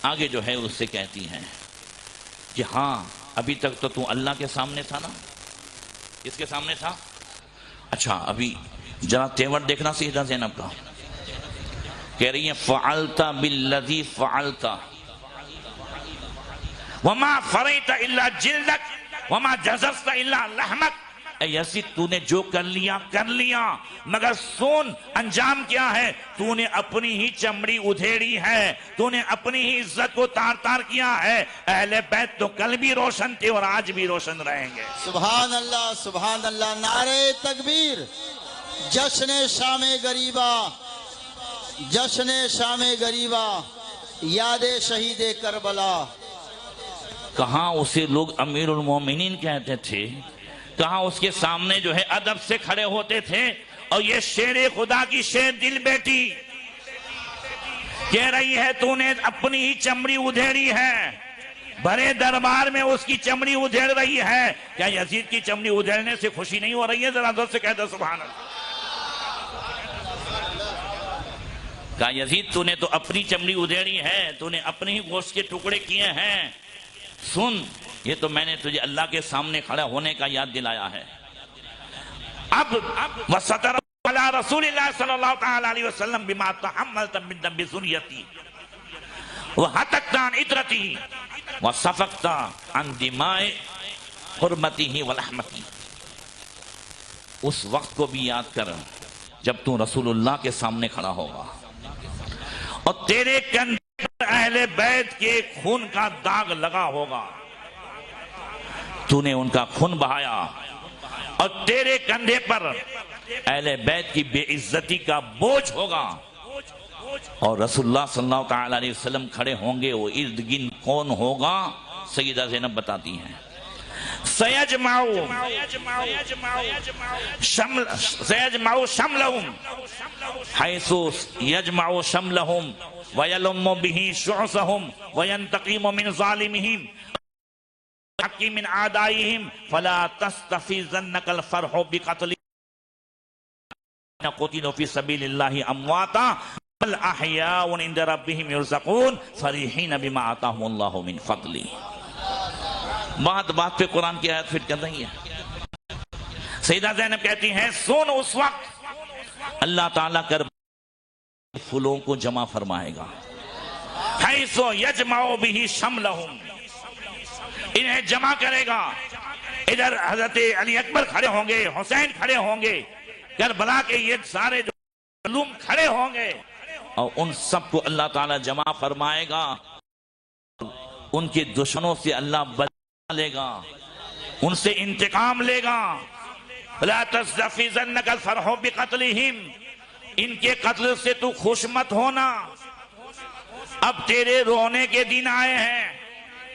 آگے جو ہے اس سے کہتی ہیں کہ ہاں ابھی تک تو اللہ کے سامنے تھا نا. کس کے سامنے تھا؟ اچھا ابھی ذرا تیور دیکھنا سیدہ زینب کا. کہہ رہی ہیں فعلت بالذی فعلت وما فریت الا جلدک وما جزست الا لحمک. اے یزید تو نے جو کر لیا مگر سن انجام کیا ہے؟ تو نے اپنی ہی چمڑی ادھیڑی ہے, تو نے اپنی ہی عزت کو تار تار کیا ہے. اہل بیت تو کل بھی روشن تھے اور آج بھی روشن رہیں گے. سبحان اللہ سبحان اللہ. نعرہ تکبیر. جشن شام غریبہ, جشن شام غریبہ, یاد شہید کربلا. کہاں اسے لوگ امیر المومنین کہتے تھے, کہاں اس کے سامنے جو ہے ادب سے کھڑے ہوتے تھے. اور یہ شیر خدا کی شیر دل بیٹی کہہ رہی ہے تو نے اپنی ہی چمڑی ادھیڑی ہے. بھرے دربار میں اس کی چمڑی ادھیڑ رہی ہے. کیا یزید کی چمڑی ادھیڑنے سے خوشی نہیں ہو رہی ہے؟ ذرا زور سے کہہ دو سبحان اللہ. کہا یزید تو نے تو اپنی چمڑی ادھیڑی ہے, تو نے اپنے ہی گوشت کے ٹکڑے کیے ہیں. سن یہ تو میں نے تجھے اللہ کے سامنے کھڑا ہونے کا یاد دلایا ہے. اب وَسَتَرَ عَلَىٰ رَسُولِ اللَّهِ صلی اللہ تعالیٰ علیہ وسلم بِمَا تَحَمَّلْتَ مِن دَمِّ ذُرِّيَّتِي وَحَتَقْتَ عَنْ عِطْرَتِهِ وَصَفَقْتَ عَنْ دِمَاءِ حُرْمَتِهِ وَلَحْمَتِهِ. اس وقت کو بھی یاد کر جب تو رسول اللہ کے سامنے کھڑا ہوگا اور تیرے کندھے پر اہل بیت کے خون کا داغ لگا ہوگا. تو نے ان کا خون بہایا اور تیرے کندھے پر اہل بیت کی بے عزتی کا بوجھ ہوگا. اور رسول اللہ صلی اللہ تعالیٰ علیہ وسلم کھڑے ہوں گے. وہ ارد گرد کون ہوگا؟ سیدہ زینب بتاتی ہیں سیجمعو شملہم حیث یجمعو شملہم ویلم به شعثہم وینتقیم من ظالمہم حقی من آدائہم فلا تستفیزنک الفرح بقتل قتلوا فی سبیل اللہ امواتا بل احیاء عند ربہم یرزقون فریحین بما آتاہم اللہ من فضلہ. بات پہ قرآن کی آیت فٹ کر رہی ہے. سیدہ زینب کہتی ہیں سن اس وقت اللہ تعالیٰ کر پھولوں کو جمع فرمائے گا. حیث یجمع به شملہم, انہیں جمع کرے گا. ادھر حضرت علی اکبر کھڑے ہوں گے, حسین کھڑے ہوں گے, کربلا کے یہ سارے جو علوم کھڑے ہوں گے اور ان سب کو اللہ تعالیٰ جمع فرمائے گا. ان کے دشمنوں سے اللہ بدلہ لے گا, ان سے انتقام لے گا. لا تستفزنک الفرح بقتلہم, ان کے قتل سے تو خوش مت ہونا. اب تیرے رونے کے دن آئے ہیں.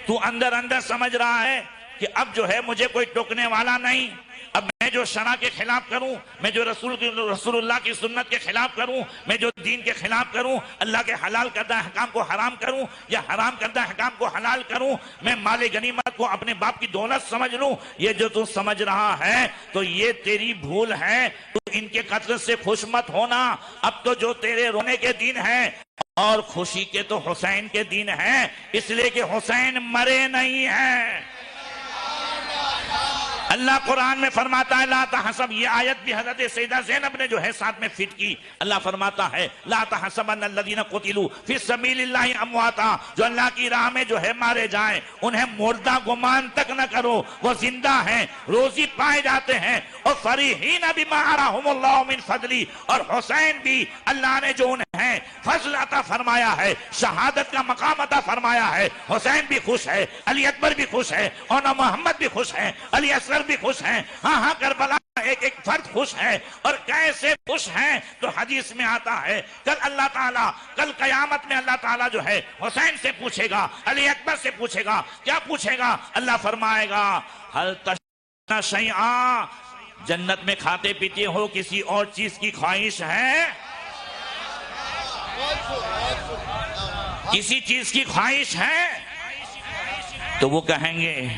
تو اندر اندر سمجھ رہا ہے کہ اب جو ہے مجھے کوئی ٹوکنے والا نہیں. اب میں جو شرع کے خلاف کروں, میں جو رسول اللہ کی سنت کے خلاف کروں, میں جو دین کے خلاف کروں, اللہ کے حلال کردہ احکام کو حرام کروں یا حرام کردہ احکام کو حلال کروں, میں مال غنیمت کو اپنے باپ کی دولت سمجھ لوں, یہ جو تو سمجھ رہا ہے تو یہ تیری بھول ہے. تو ان کے قتل سے خوش مت ہونا. اب تو جو تیرے رونے کے دن ہیں اور خوشی کے تو حسین کے دن ہیں, اس لیے کہ حسین مرے نہیں ہیں. اللہ قرآن میں فرماتا ہے لا تحسب، یہ آیت بھی حضرت سیدہ زینب نے جو ہے ساتھ میں فٹ کی. اللہ فرماتا ہے لا تحسبن الذین قتلوا فی سبیل اللہ امواتا، جو اللہ کی راہ میں جو ہے مارے جائیں انہیں مردہ گمان تک نہ کرو، وہ زندہ ہیں، روزی پائے جاتے ہیں. اور فریحین بما آتاہم اللہ من فضلی، اور حسین بھی اللہ نے جو انہیں فضل عطا فرمایا ہے، شہادت کا مقام عطا فرمایا ہے، حسین بھی خوش ہے، علی اکبر بھی خوش ہے، اور محمد بھی خوش ہیں، علی اصغر بھی خوش ہیں. ہاں کربلا ایک ایک فرد خوش ہے. اور کیسے خوش ہیں تو حدیث میں آتا ہے کل اللہ تعالیٰ، کل قیامت میں اللہ تعالیٰ جو ہے حسین سے پوچھے گا، علی اکبر سے پوچھے گا. کیا پوچھے گا؟ اللہ فرمائے گا ہل تشتہون شیئا، جنت میں کھاتے پیتے ہو کسی اور چیز کی خواہش ہے؟ کسی چیز کی خواہش ہے؟ تو وہ کہیں گے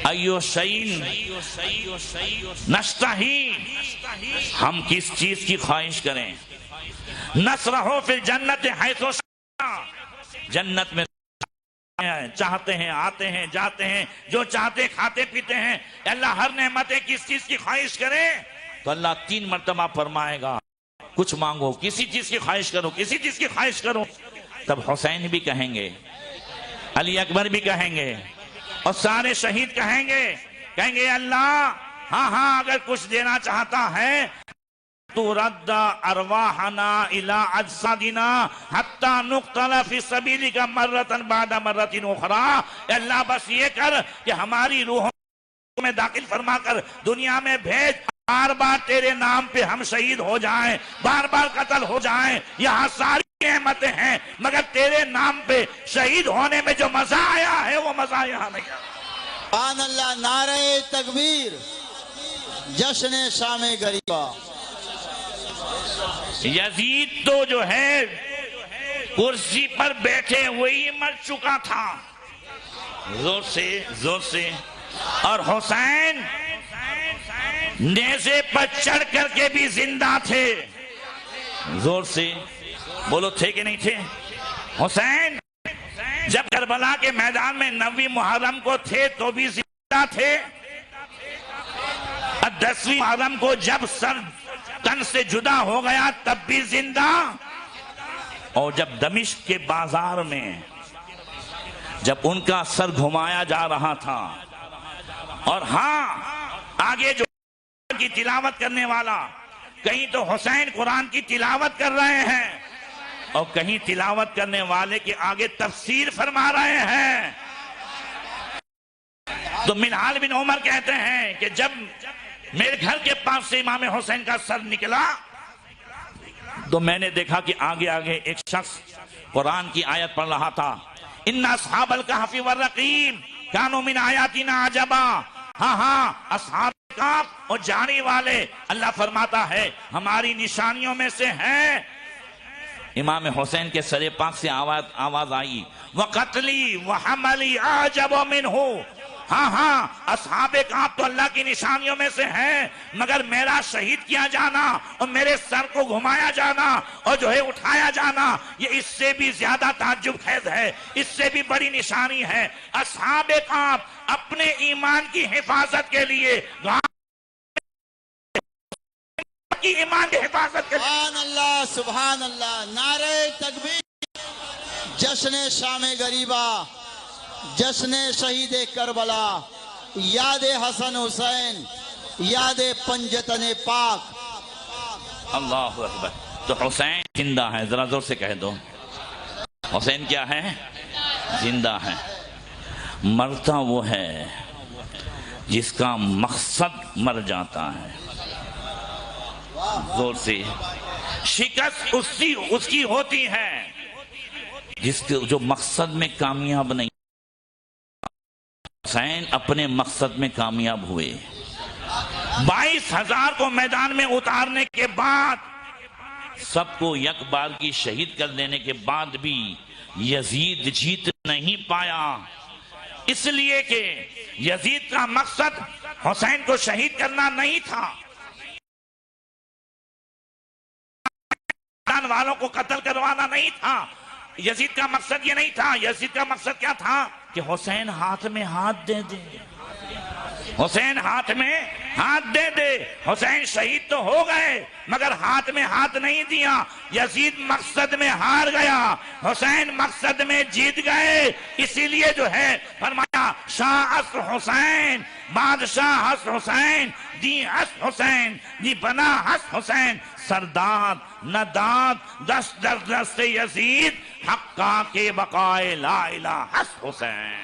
ایو شیئن نشتہی، ہم کس چیز کی خواہش کریں؟ نسرہو فی الجنت حیث شئنا، جنت میں چاہتے ہیں، آتے ہیں، جاتے ہیں، جو چاہتے کھاتے پیتے ہیں. اللہ ہر نعمتیں کس چیز کی خواہش کریں؟ تو اللہ 3 مرتبہ فرمائے گا کچھ مانگو، کسی چیز کی خواہش کرو، کسی چیز کی خواہش کرو. تب حسین بھی کہیں گے، علی اکبر بھی کہیں گے، اور سارے شہید کہیں گے اللہ ہاں اگر کچھ دینا چاہتا ہے تو رد ارواحنا الى اجسادنا حتی نقتل فی سبیلک مرتا بعد مرت اخرى. اللہ بس یہ کر کہ ہماری روحوں میں داخل فرما کر دنیا میں بھیج، بار بار تیرے نام پہ ہم شہید ہو جائیں، بار بار قتل ہو جائیں. یہاں ساری نعمتیں ہیں مگر تیرے نام پہ شہید ہونے میں جو مزہ آیا ہے وہ مزہ یہاں نہیں آیا. سبحان اللہ. نعرہ تکبیر، جشن شام غریبہ. یزید تو جو ہے کرسی پر بیٹھے ہوئی مر چکا تھا زور سے، اور حسین نیزے پر چڑھ کر کے بھی زندہ تھے. زور سے بولو، تھے کہ نہیں تھے؟ حسین جب کربلا کے میدان میں 9 محرم کو تھے تو بھی زندہ تھے، اور 10 محرم کو جب سر تن سے جدا ہو گیا تب بھی زندہ. اور جب دمشق کے بازار میں جب ان کا سر گھمایا جا رہا تھا، اور ہاں آگے جو کی تلاوت کرنے والا، کہیں تو حسین قرآن کی تلاوت کر رہے ہیں اور کہیں تلاوت کرنے والے کے آگے تفسیر فرما رہے ہیں. تو منہال بن عمر کہتے ہیں کہ جب میرے گھر کے پاس سے امام حسین کا سر نکلا تو میں نے دیکھا کہ آگے ایک شخص قرآن کی آیت پڑھ رہا تھا، ان اصحاب الکہف والرقیم کانوا من آیاتنا عجبا. ہاں اصحاب کہف اور جانی والے اللہ فرماتا ہے ہماری نشانیوں میں سے ہیں. امام حسین کے سر پاک سے آواز آئی وَقَتْلِي وَحَمَلِي أَعْجَبُ مِنْهُ. ہاں اصحاب کہف تو اللہ کی نشانیوں میں سے ہیں، مگر میرا شہید کیا جانا اور میرے سر کو گھمایا جانا اور جو ہے اٹھایا جانا، یہ اس سے بھی زیادہ تعجب خیز ہے، اس سے بھی بڑی نشانی ہے. اصحاب کہف اپنے ایمان کی حفاظت کے لیے ایمان کی حفاظت کے لیے. سبحان اللہ. نعرہ تکبیر، جشن شام غریبہ، جشن شہید کربلا، یاد حسن حسین، یاد پنجتن پاک. اللہ اکبر. تو حسین زندہ ہے، ذرا زور سے کہہ دو، حسین کیا ہے؟ زندہ ہے. مرتا وہ ہے جس کا مقصد مر جاتا ہے. زور سے. شکست اس کی ہوتی ہے جو مقصد میں کامیاب نہیں. حسین اپنے مقصد میں کامیاب ہوئے. 22,000 کو میدان میں اتارنے کے بعد، سب کو یک بار کی شہید کر دینے کے بعد بھی یزید جیت نہیں پایا، اس لیے کہ یزید کا مقصد حسین کو شہید کرنا نہیں تھا، والوں کو قتل کروانا نہیں تھا. یزید کا مقصد یہ نہیں تھا. یزید کا مقصد کیا تھا؟ کہ حسین ہاتھ میں ہاتھ دے دے. حسین ہاتھ میں ہاتھ دے دے. حسین شہید تو ہو گئے مگر ہاتھ میں ہاتھ نہیں دیا. یزید مقصد میں ہار گیا, حسین مقصد میں جیت گئے. اسی لیے جو ہے فرمایا شاہ عصر حسین, بادشاہ عصر حسین, دی عصر حسین, دی بنا عصر حسین, سرداد نداد دست در دست یزید, حقا کے بقائے لا الہ عصر حسین.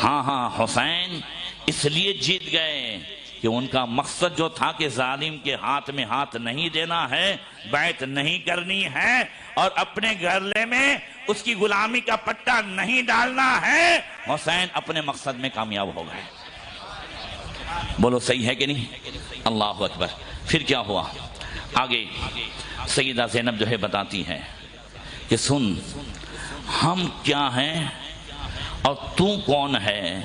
ہاں حسین اس لیے جیت گئے کہ ان کا مقصد جو تھا کہ ظالم کے ہاتھ میں ہاتھ نہیں دینا ہے, بیعت نہیں کرنی ہے, اور اپنے گھرلے میں اس کی غلامی کا پٹا نہیں ڈالنا ہے. حسین اپنے مقصد میں کامیاب ہو گئے. بولو صحیح ہے کہ نہیں؟ اللہ اکبر. پھر کیا ہوا آگے؟ سیدہ زینب جو ہے بتاتی ہے کہ سن, ہم کیا ہیں اور تو کون ہے,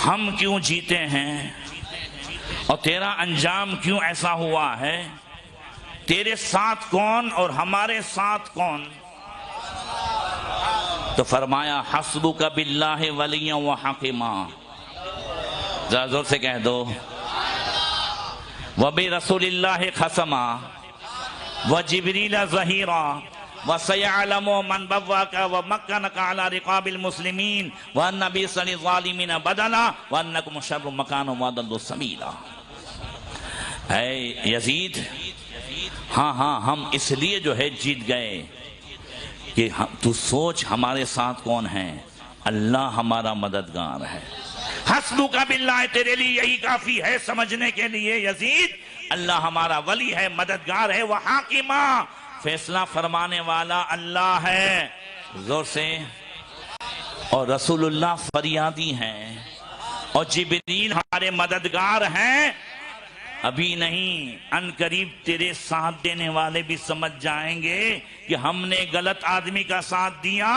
ہم کیوں جیتے ہیں اور تیرا انجام کیوں ایسا ہوا ہے, تیرے ساتھ کون اور ہمارے ساتھ کون؟ تو فرمایا حسبک باللہ ولیًا وحکیما, ذرا زور سے کہہ دو, وبرسول اللہ خصما وجبریل ظہیرا وَسَيَعْلَمُ مَنْ بَوَّاكَ وَمَكَّنَكَ عَلَى رِقَابِ الْمُسْلِمِينَ وَأَنَّ بِئْسَ لِلظَّالِمِينَ بَدَلًا وَأَنَّكُمْ شَرُّ مَكَانًا وَأَضَلُّ سَبِيلًا. اے یزید, ہاں ہم اس لیے جو ہے جیت گئے کہ تو سوچ ہمارے ساتھ کون ہے, اللہ ہمارا مددگار ہے. حسبک باللہ, تیرے لیے یہی کافی ہے سمجھنے کے لیے یزید, اللہ ہمارا ولی ہے, مددگار ہے. وحاکما, فیصلہ فرمانے والا اللہ ہے. زور سے. اور رسول اللہ فریادی ہیں, اور جبریل ہمارے مددگار ہیں. ابھی نہیں, ان قریب تیرے ساتھ دینے والے بھی سمجھ جائیں گے کہ ہم نے غلط آدمی کا ساتھ دیا.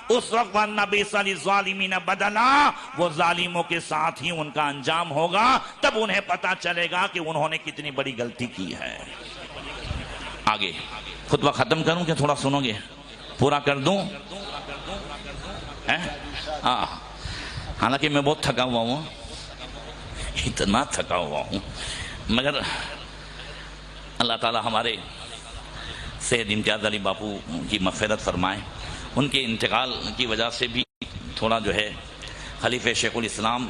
اس وقت وَأَنَّ بِئْسَ لِلظَّالِمِينَ بَدَلًا, وہ ظالموں کے ساتھ ہی ان کا انجام ہوگا. تب انہیں پتا چلے گا کہ انہوں نے کتنی بڑی غلطی کی ہے. آگے خطبہ ختم کروں کہ تھوڑا سنو گے؟ پورا کر دوں؟ ہاں, حالانکہ میں بہت تھکا ہوا ہوں, اتنا تھکا ہوا ہوں, مگر اللہ تعالی ہمارے سید امتیاز علی باپو کی مغفرت فرمائے. ان کے انتقال کی وجہ سے بھی تھوڑا جو ہے خلیفہ شیخ الاسلام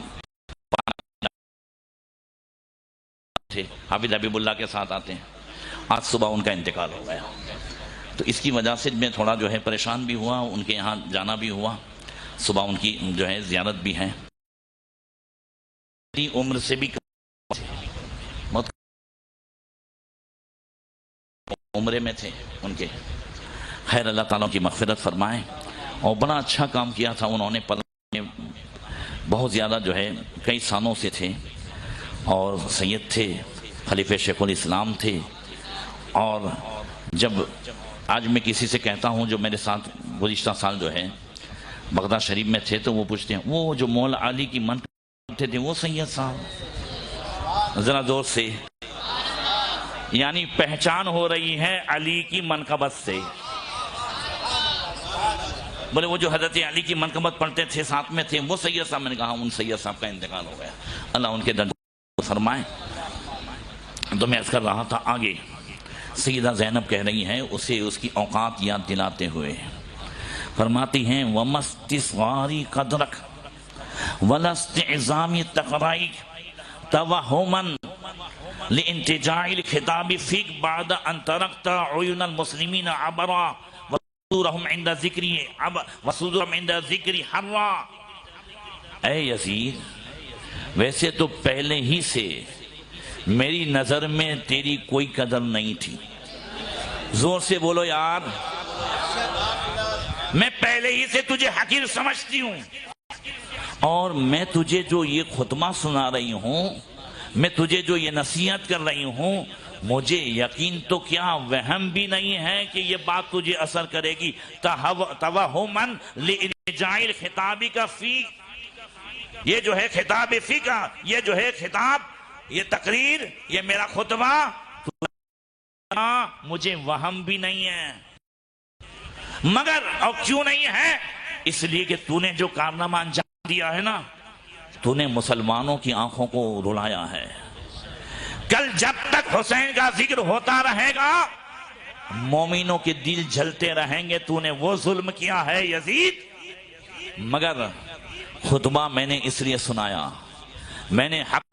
تھے, حافظ حبیب اللہ کے ساتھ آتے ہیں. آج صبح ان کا انتقال ہو گیا, تو اس کی وجہ سے میں تھوڑا جو ہے پریشان بھی ہوا, ان کے یہاں جانا بھی ہوا. صبح ان کی جو ہے زیارت بھی ہے. عمر سے بھی بہت عمرے میں تھے ان کے. خیر, اللہ تعالیٰ کی مغفرت فرمائے. اور بڑا اچھا کام کیا تھا انہوں نے, بہت زیادہ جو ہے کئی سالوں سے تھے, اور سید تھے, خلیفہ شیخ الاسلام تھے. اور جب آج میں کسی سے کہتا ہوں جو میرے ساتھ گزشتہ سال جو ہے بغداد شریف میں تھے, تو وہ پوچھتے ہیں وہ جو مولا علی کی من کرتے تھے وہ سید صاحب؟ ذرا زور سے. یعنی پہچان ہو رہی ہے علی کی منقبت سے. بولے وہ جو حضرت علی کی منقبت پڑھتے تھے ساتھ میں تھے وہ سید صاحب؟ میں نے کہا ان سید صاحب کا انتقال ہو گیا, اللہ ان کے درجات فرمائے. تو میں عرض کر رہا تھا آگے. سیدہ زینب کہہ رہی ہیں اسے اس کی اوقات یاد دلاتے ہوئے, فرماتی ہیں وَمَسْتِصْغَارِ قَدْرَكَ وَلَسْتِعْزَامِ تَقْرَائِكَ تَوَهُمًا لِانْتِجَاعِ الْخِطَابِ فِيكَ بَعْدَ أَنْ تَرَكْتَ عُيُونَ الْمُسْلِمِينَ عَبْرًا وَصُدُورَهُمْ عِنْدَ ذِكْرِ حَرًّا. اے یزید, ویسے تو پہلے ہی سے میری نظر میں تیری کوئی قدر نہیں تھی. زور سے بولو یار. میں پہلے ہی سے تجھے حقیر سمجھتی ہوں, اور میں تجھے جو یہ خطبہ سنا رہی ہوں, میں تجھے جو یہ نصیحت کر رہی ہوں, مجھے یقین تو کیا وہم بھی نہیں ہے کہ یہ بات تجھے اثر کرے گی. توہمن لِانْتِجَاعِ الْخِطَابِ کا فی, یہ جو ہے خطاب فی کا, یہ جو ہے خطاب, یہ تقریر, یہ میرا خطبہ مجھے وہم بھی نہیں ہے. مگر اور کیوں نہیں ہے؟ اس لیے کہ تو نے جو کارنامہ انجام دیا ہے نا, تو نے مسلمانوں کی آنکھوں کو رلایا ہے. کل جب تک حسین کا ذکر ہوتا رہے گا مومنوں کے دل جلتے رہیں گے. تو نے وہ ظلم کیا ہے یزید. مگر خطبہ میں نے اس لیے سنایا, میں نے حق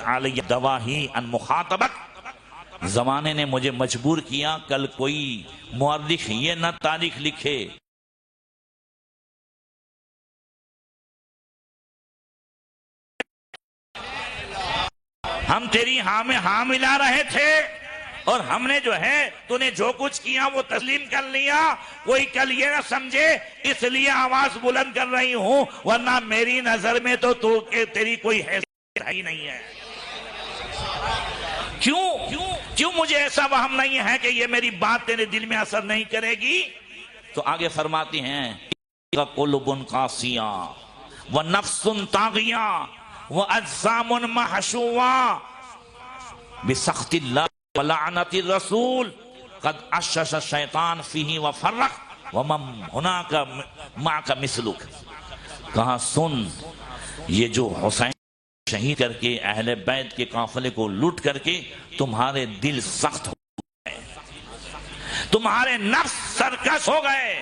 علی دواہی ان مخاطبت, زمانے نے مجھے مجبور کیا. کل کوئی مورخ یہ نہ تاریخ لکھے ہم تیری ہاں میں ہاں ملا رہے تھے اور ہم نے جو ہے تو نے جو کچھ کیا وہ تسلیم کر لیا. کوئی کل یہ نہ سمجھے اس لیے آواز بلند کر رہی ہوں, ورنہ میری نظر میں تو تیری کوئی حیثیت ہی نہیں ہے. کیوں مجھے ایسا وہم نہیں ہے کہ یہ میری بات تیرے دل میں اثر نہیں کرے گی؟ تو آگے فرماتی ہیں قلوب قاسیہ ونفس طاغیہ واجسام محشوہ بسخط اللہ ولعنت الرسول قد اشش الشیطان فیہ وفرق ومن ہناک معک مثلک. کہا سن, یہ جو حسین شہید کر کے اہل بیت کے قافلے کو لوٹ کر کے تمہارے دل سخت ہو گئے, تمہارے نفس سرکش ہو گئے,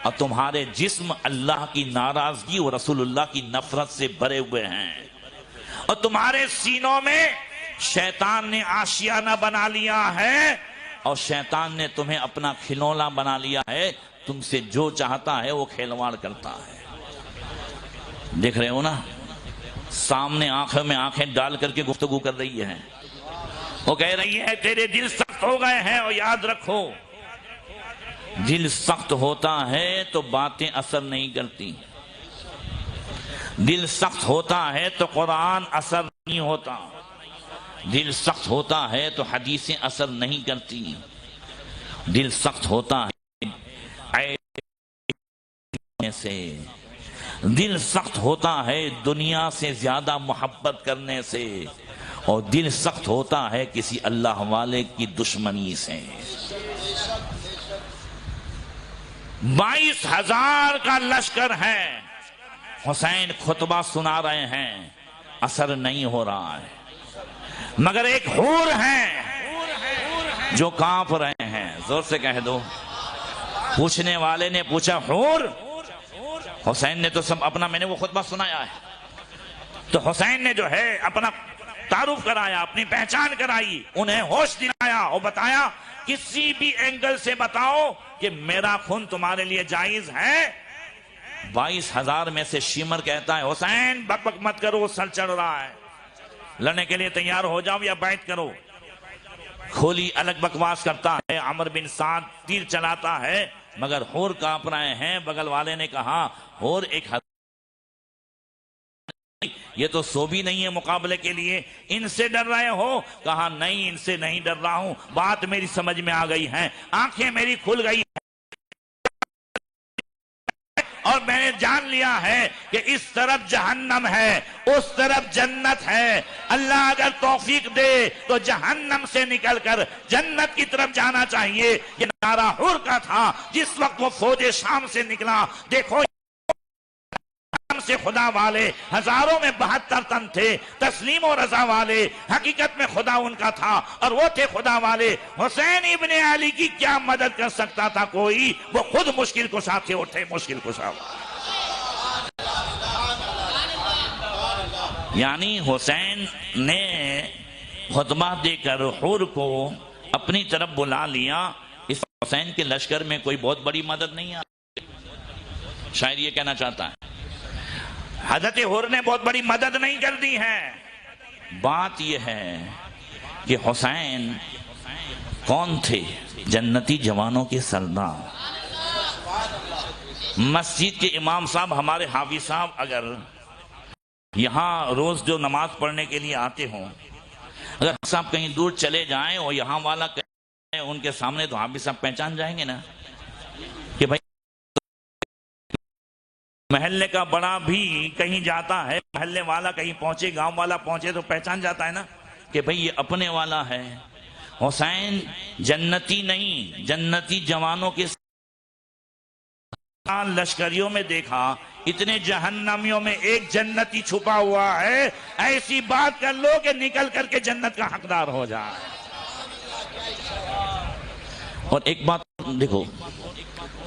اور تمہارے جسم اللہ کی ناراضگی اور رسول اللہ کی نفرت سے بھرے ہوئے ہیں, اور تمہارے سینوں میں شیطان نے آشیانہ بنا لیا ہے, اور شیطان نے تمہیں اپنا کھلونا بنا لیا ہے. تم سے جو چاہتا ہے وہ کھیلواڑ کرتا ہے. دیکھ رہے ہو نا, سامنے آنکھوں میں آنکھیں ڈال کر کے گفتگو کر رہی ہے. وہ کہہ رہی ہے تیرے دل سخت ہو گئے ہیں, اور یاد رکھو دل سخت ہوتا ہے تو باتیں اثر نہیں کرتی, دل سخت ہوتا ہے تو قرآن اثر نہیں ہوتا, دل سخت ہوتا ہے تو حدیثیں اثر نہیں کرتی, دل سخت ہوتا ہے سے, دل سخت ہوتا ہے دنیا سے زیادہ محبت کرنے سے, اور دل سخت ہوتا ہے کسی اللہ والے کی دشمنی سے. 22,000 کا لشکر ہے, حسین خطبہ سنا رہے ہیں, اثر نہیں ہو رہا ہے. مگر ایک حور ہیں جو کانپ رہے ہیں. زور سے کہہ دو. پوچھنے والے نے پوچھا حور؟ حسین نے تو سب اپنا, میں نے وہ خطبہ سنایا ہے, تو حسین نے جو ہے اپنا تعارف کرایا, اپنی پہچان کرائی, انہیں ہوش دلایا اور بتایا کسی بھی اینگل سے بتاؤ کہ میرا خون تمہارے لیے جائز ہے. 22,000 میں سے شیمر کہتا ہے حسین بک بک مت کرو, سر چڑھ رہا ہے, لڑنے کے لیے تیار ہو جاؤ یا بیعت کرو. کھولی الگ بکواس کرتا ہے, عمر بن سعد تیر چلاتا ہے, مگر حور کانپ رہے ہیں. بغل والے نے کہا حور ایک یہ تو سو بھی نہیں ہے مقابلے کے لیے, ان سے ڈر رہے ہو؟ کہا نہیں ان سے نہیں ڈر رہا ہوں, بات میری سمجھ میں آ گئی ہے, آنکھیں میری کھل گئی اور میں نے جان لیا ہے کہ اس طرف جہنم ہے اس طرف جنت ہے. اللہ اگر توفیق دے تو جہنم سے نکل کر جنت کی طرف جانا چاہیے. یہ نعرہ حور کا تھا جس وقت وہ فوج شام سے نکلا. دیکھو سے خدا والے ہزاروں میں 72 تن تھے, تسلیم و رضا والے, حقیقت میں خدا ان کا تھا اور وہ تھے خدا والے. حسین ابن علی کی کیا مدد کر سکتا تھا کوئی؟ وہ خود مشکل کشا تھے, اٹھے مشکل کشا. یعنی حسین نے خطبہ دے کر حور کو اپنی طرف بلا لیا. اس حسین کے لشکر میں کوئی بہت بڑی مدد نہیں آئی. شاید یہ کہنا چاہتا ہے حضرت حور نے بہت بڑی مدد نہیں کر دی ہے. بات یہ ہے کہ حسین کون تھے؟ جنتی جوانوں کے سردار. مسجد کے امام صاحب, ہمارے حافظ صاحب اگر یہاں روز جو نماز پڑھنے کے لیے آتے ہوں, اگر صاحب کہیں دور چلے جائیں اور یہاں والا ان کے سامنے, تو حافظ صاحب پہچان جائیں گے نا کہ بھائی محلے کا بڑا بھی کہیں جاتا ہے, محلے والا کہیں پہنچے, گاؤں والا پہنچے تو پہچان جاتا ہے نا کہ بھئی یہ اپنے والا ہے. حسین جنتی نہیں, جنتی جوانوں کے لشکریوں میں دیکھا، اتنے جہنمیوں میں ایک جنتی چھپا ہوا ہے، ایسی بات کر لو کہ نکل کر کے جنت کا حقدار ہو جائے۔ اور ایک بات دیکھو،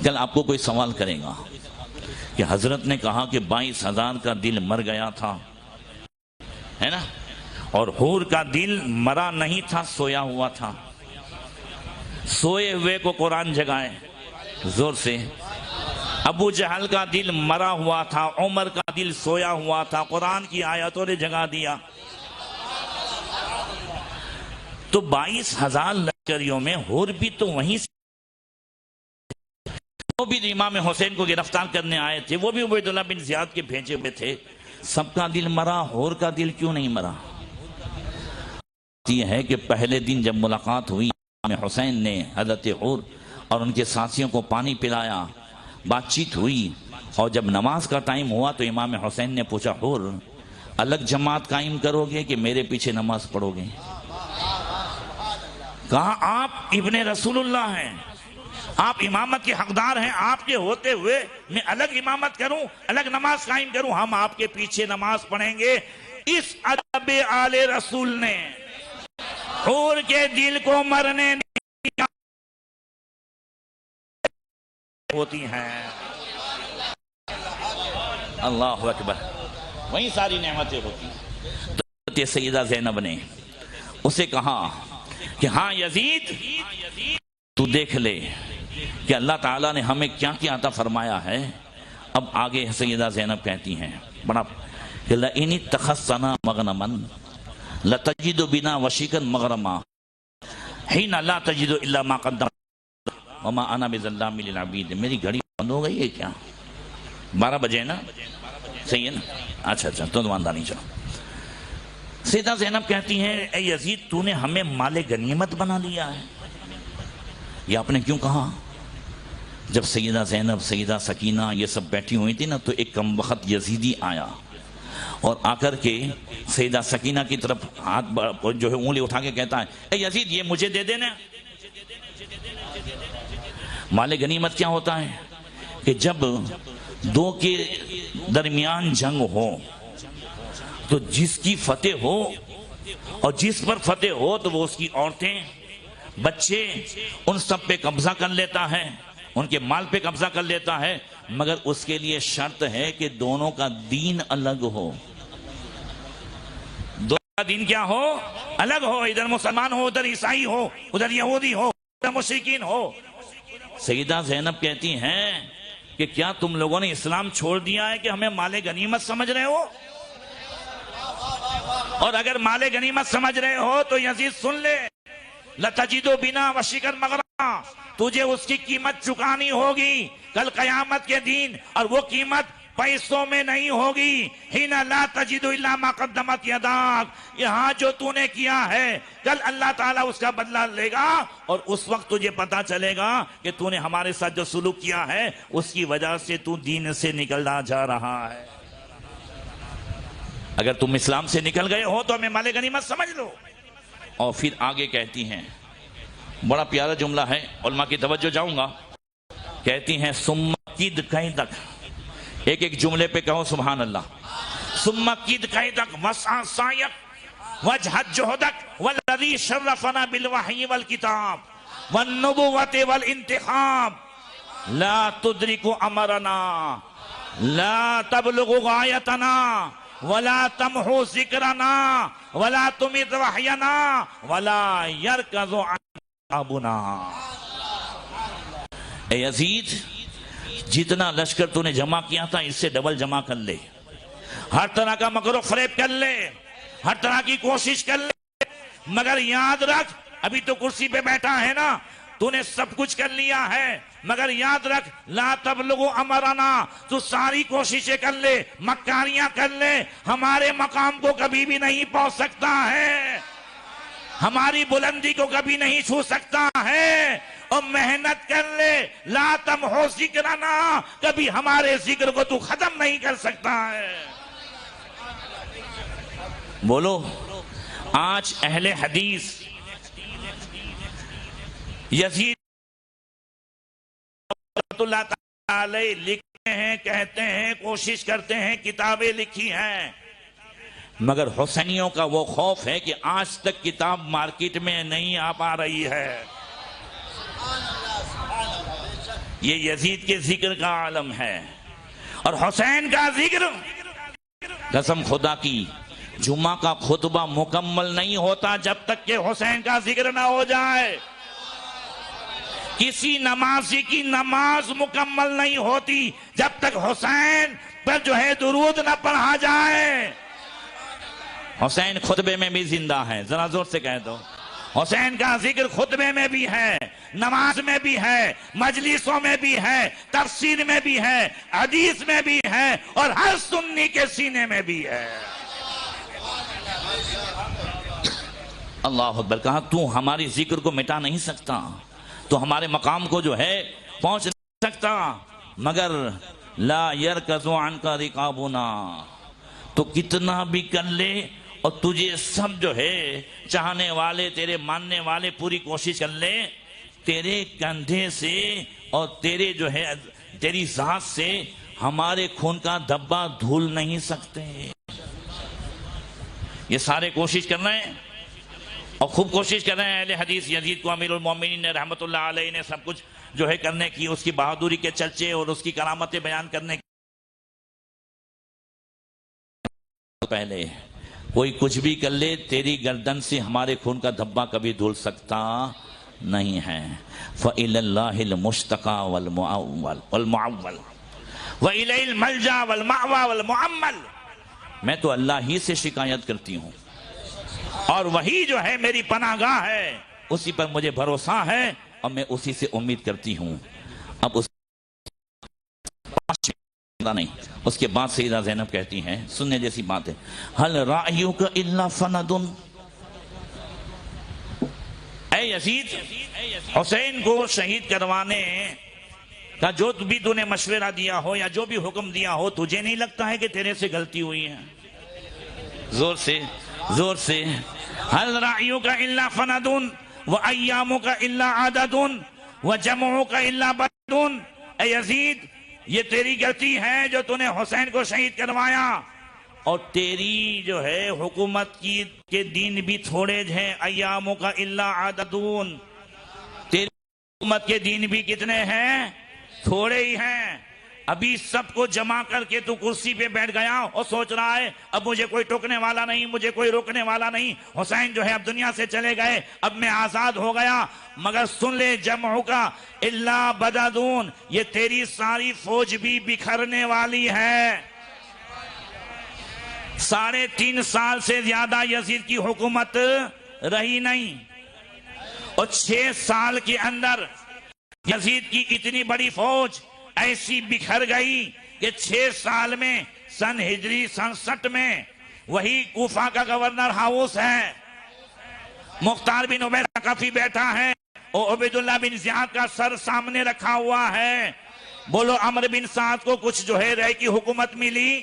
کل آپ کو کوئی سوال کرے گا کہ حضرت نے کہا کہ 22,000 کا دل مر گیا تھا، ہے نا، اور حور کا دل مرا نہیں تھا، سویا ہوا تھا۔ سوئے ہوئے کو قرآن جگائے زور سے۔ ابو جہل کا دل مرا ہوا تھا، عمر کا دل سویا ہوا تھا، قرآن کی آیتوں نے جگا دیا۔ تو 22,000 لشکریوں میں حور بھی تو وہیں سے، وہ بھی امام حسین کو گرفتار کرنے آئے تھے، وہ بھی عبیداللہ بن زیاد کے بھیجے ہوئے تھے، سب کا دل مرا، حور کا دل کیوں نہیں مرا؟ یہ ہے کہ پہلے دن جب ملاقات ہوئی، امام حسین نے حضرت حور اور ان کے ساتھیوں کو پانی پلایا، بات چیت ہوئی، اور جب نماز کا ٹائم ہوا تو امام حسین نے پوچھا، حور الگ جماعت قائم کرو گے کہ میرے پیچھے نماز پڑھو گے؟ کہا آپ ابن رسول اللہ ہیں، آپ امامت کے حقدار ہیں، آپ کے ہوتے ہوئے میں الگ امامت کروں، الگ نماز قائم کروں؟ ہم آپ کے پیچھے نماز پڑھیں گے۔ اس ادب آل رسول نے حور کے دل کو مرنے ہوتی ہیں۔ اللہ اکبر، وہیں ساری نعمتیں ہوتی ہیں۔ تو سیدہ زینب نے اسے کہا کہ ہاں یزید، تو دیکھ لے کہ اللہ تعالیٰ نے ہمیں کیا کیا عطا فرمایا ہے۔ اب آگے سیدہ زینب کہتی ہیں بڑا کہ لَإِنِ اتَّخَذْتَنَا مَغْنَمًا لَتَجِدُ بِنَا وَشِيكًا مَغْرَمًا حِينَ لَا تَجِدُ إِلَّا مَا قَدَّمْتَ وَمَا أَنَا بِظَلَّامٍ لِلْعَبِيدِ۔ میری گھڑی بند ہو گئی ہے کیا؟ 12 بجے نا؟ صحیح ہے نا؟ اچھا تو دواندہ نہیں چلو۔ سیدہ زینب کہتی ہیں اے یزید، تو نے ہمیں مال غنیمت بنا لیا ہے۔ یہ آپ نے کیوں کہا؟ جب سیدہ زینب، سیدہ سکینہ یہ سب بیٹھی ہوئی تھی نا، تو ایک کم وقت یزیدی آیا اور آ کر کے سیدہ سکینہ کی طرف ہاتھ جو ہے انگلی اٹھا کے کہتا ہے، اے یزید یہ مجھے دے دینا۔ مال غنیمت کیا ہوتا ہے کہ جب دو کے درمیان جنگ ہو تو جس کی فتح ہو اور جس پر فتح ہو تو وہ اس کی عورتیں، بچے، ان سب پہ قبضہ کر لیتا ہے، ان کے مال پہ قبضہ کر لیتا ہے، مگر اس کے لیے شرط ہے کہ دونوں کا دین الگ ہو۔ دونوں کا دین کیا ہو؟ الگ ہو۔ ادھر مسلمان ہو، ادھر عیسائی ہو، ادھر یہودی ہو، ادھر مشرکین ہو۔ سیدہ زینب کہتی ہیں کہ کیا تم لوگوں نے اسلام چھوڑ دیا ہے کہ ہمیں مال غنیمت سمجھ رہے ہو؟ اور اگر مال غنیمت سمجھ رہے ہو تو یزید سن لے، لَتَجِدُ بِنَا وَشِيكًا مَغْرَمًا، تجھے اس کی قیمت چکانی ہوگی کل قیامت کے دن، اور وہ قیمت پیسوں میں نہیں ہوگی۔ حِينَ لَا تَجِدُ إِلَّا مَا قَدَّمَتْ يَدَاكَ، یہاں جو تو نے کیا ہے کل اللہ تعالیٰ اس کا بدلہ لے گا، اور اس وقت تجھے پتا چلے گا کہ تو نے ہمارے ساتھ جو سلوک کیا ہے اس کی وجہ سے تو دین سے نکلنا جا رہا ہے۔ اگر تم اسلام سے نکل گئے ہو تو ہمیں مال غنیمت سمجھ لو۔ اور پھر آگے کہتی ہیں، بڑا پیارا جملہ ہے، علماء کی توجہ جاؤں گا، کہتی ہیں ثم کید قیدک، ایک ایک جملے پہ کہو سبحان اللہ۔ ثم کید قیدک وسع سعیک وجہد جہدک والذی شرفنا بالوحی والکتاب والنبوۃ والانتخاب لا تدرک امرنا لا تبلغ غایتنا ولا تمحو ذکرنا ولا تمت وحینا ولا یرکض عابنا۔ اے یزید، جتنا لشکر تو نے جمع کیا تھا اس سے ڈبل جمع کر لے، ہر طرح کا مکر و فریب کر لے، ہر طرح کی کوشش کر لے، مگر یاد رکھ ابھی تو کرسی پہ بیٹھا ہے نا، تو نے سب کچھ کر لیا ہے، مگر یاد رکھ لا تبلغ امرنا، تو ساری کوششیں کر لے، مکاریاں کر لے، ہمارے مقام کو کبھی بھی نہیں پہنچ سکتا ہے، ہماری بلندی کو کبھی نہیں چھو سکتا ہے، اور محنت کر لے، لا تمحو ذکرنا، کبھی ہمارے ذکر کو تو ختم نہیں کر سکتا ہے۔ بولو، آج اہل حدیث یزید اللہ تعالیٰ علیہ لکھتے ہیں، کہتے ہیں، کوشش کرتے ہیں، کتابیں لکھی ہیں، مگر حسینیوں کا وہ خوف ہے کہ آج تک کتاب مارکیٹ میں نہیں آ پا رہی ہے۔ یہ یزید کے ذکر کا عالم ہے، اور حسین کا ذکر، قسم خدا کی، جمعہ کا خطبہ مکمل نہیں ہوتا جب تک کہ حسین کا ذکر نہ ہو جائے۔ کسی نمازی کی نماز مکمل نہیں ہوتی جب تک حسین پر جو ہے درود نہ پڑھا جائے۔ حسین خطبے میں بھی زندہ ہے، ذرا زور سے کہہ دو۔ حسین کا ذکر خطبے میں بھی ہے، نماز میں بھی ہے، مجلسوں میں بھی ہے، تفسیر میں بھی ہے، حدیث میں بھی ہے، اور ہر سنی کے سینے میں بھی ہے۔ اللہ اکبر، کہا تو ہماری ذکر کو مٹا نہیں سکتا، تو ہمارے مقام کو جو ہے پہنچ نہیں سکتا، مگر لا یرکض عنک رقابنا، تو کتنا بھی کر لے اور تجھے سب جو ہے چاہنے والے، تیرے ماننے والے پوری کوشش کر لے، تیرے کندھے سے اور تیرے جو ہے تیری ذات سے ہمارے خون کا دھبا دھول نہیں سکتے۔ یہ سارے کوشش کر رہے ہیں اور خوب کوشش کر رہے ہیں اہل حدیث۔ یزید کو امیر المومنین نے رحمت اللہ علیہ نے سب کچھ جو ہے کرنے کی، اس کی بہادری کے چرچے اور اس کی کرامتیں بیان کرنے کی۔ پہلے کوئی کچھ بھی کر لے، تیری گردن سے ہمارے خون کا دھبا کبھی دھل سکتا نہیں ہے۔ فَإِلَى اللَّهِ الْمُشْتَقَى وَالْمُعَوَّلِ وَإِلَيْهِ الْمَلْجَأَ وَالْمَأْوَى وَالْمُعَمَّلِ، میں تو اللہ ہی سے شکایت کرتی ہوں، اور وہی جو ہے میری پناہ گاہ ہے، اسی پر مجھے بھروسہ ہے اور میں اسی سے امید کرتی ہوں۔ اب اس نہیں، اس کے بعد سیدہ زینب کہتی ہیں، سننے جیسی بات ہے، حل رأیک الا فند، اے یزید، حسین کو شہید کروانے کا جو بھی تو نے مشورہ دیا ہو یا جو بھی حکم دیا ہو، تجھے نہیں لگتا ہے کہ تیرے سے غلطی ہوئی ہے؟ زور سے زور سے، حل رأیک الا فند وایامک الا عدد وجمعک الا بدد، اے یزید یہ تیری غلطی ہے جو تو نے حسین کو شہید کروایا، اور تیری جو ہے حکومت کی کے دن بھی تھوڑے ہیں، ایاموں کا الا عددون، تیری حکومت کے دن بھی کتنے ہیں؟ تھوڑے ہی ہیں۔ ابھی سب کو جمع کر کے تو کرسی پہ بیٹھ گیا اور سوچ رہا ہے اب مجھے کوئی ٹوکنے والا نہیں، مجھے کوئی روکنے والا نہیں، حسین جو ہے اب دنیا سے چلے گئے، اب میں آزاد ہو گیا، مگر سن لے جمعوں کا الا بددون، یہ تیری ساری فوج بھی بکھرنے والی ہے۔ 3.5 سال سے زیادہ یزید کی حکومت رہی نہیں، اور 6 سال کے اندر یزید کی اتنی بڑی فوج ایسی بکھر گئی کہ 6 سال میں سن ہجری 67 میں وہی کوفہ کا گورنر ہاؤس ہے، مختار بن عبید ثقفی بیٹھا ہے، اور عبیداللہ بن زیاد کا سر سامنے رکھا ہوا ہے۔ بولو عمرو بن سعد کو کچھ جو ہے رائے کی حکومت ملی؟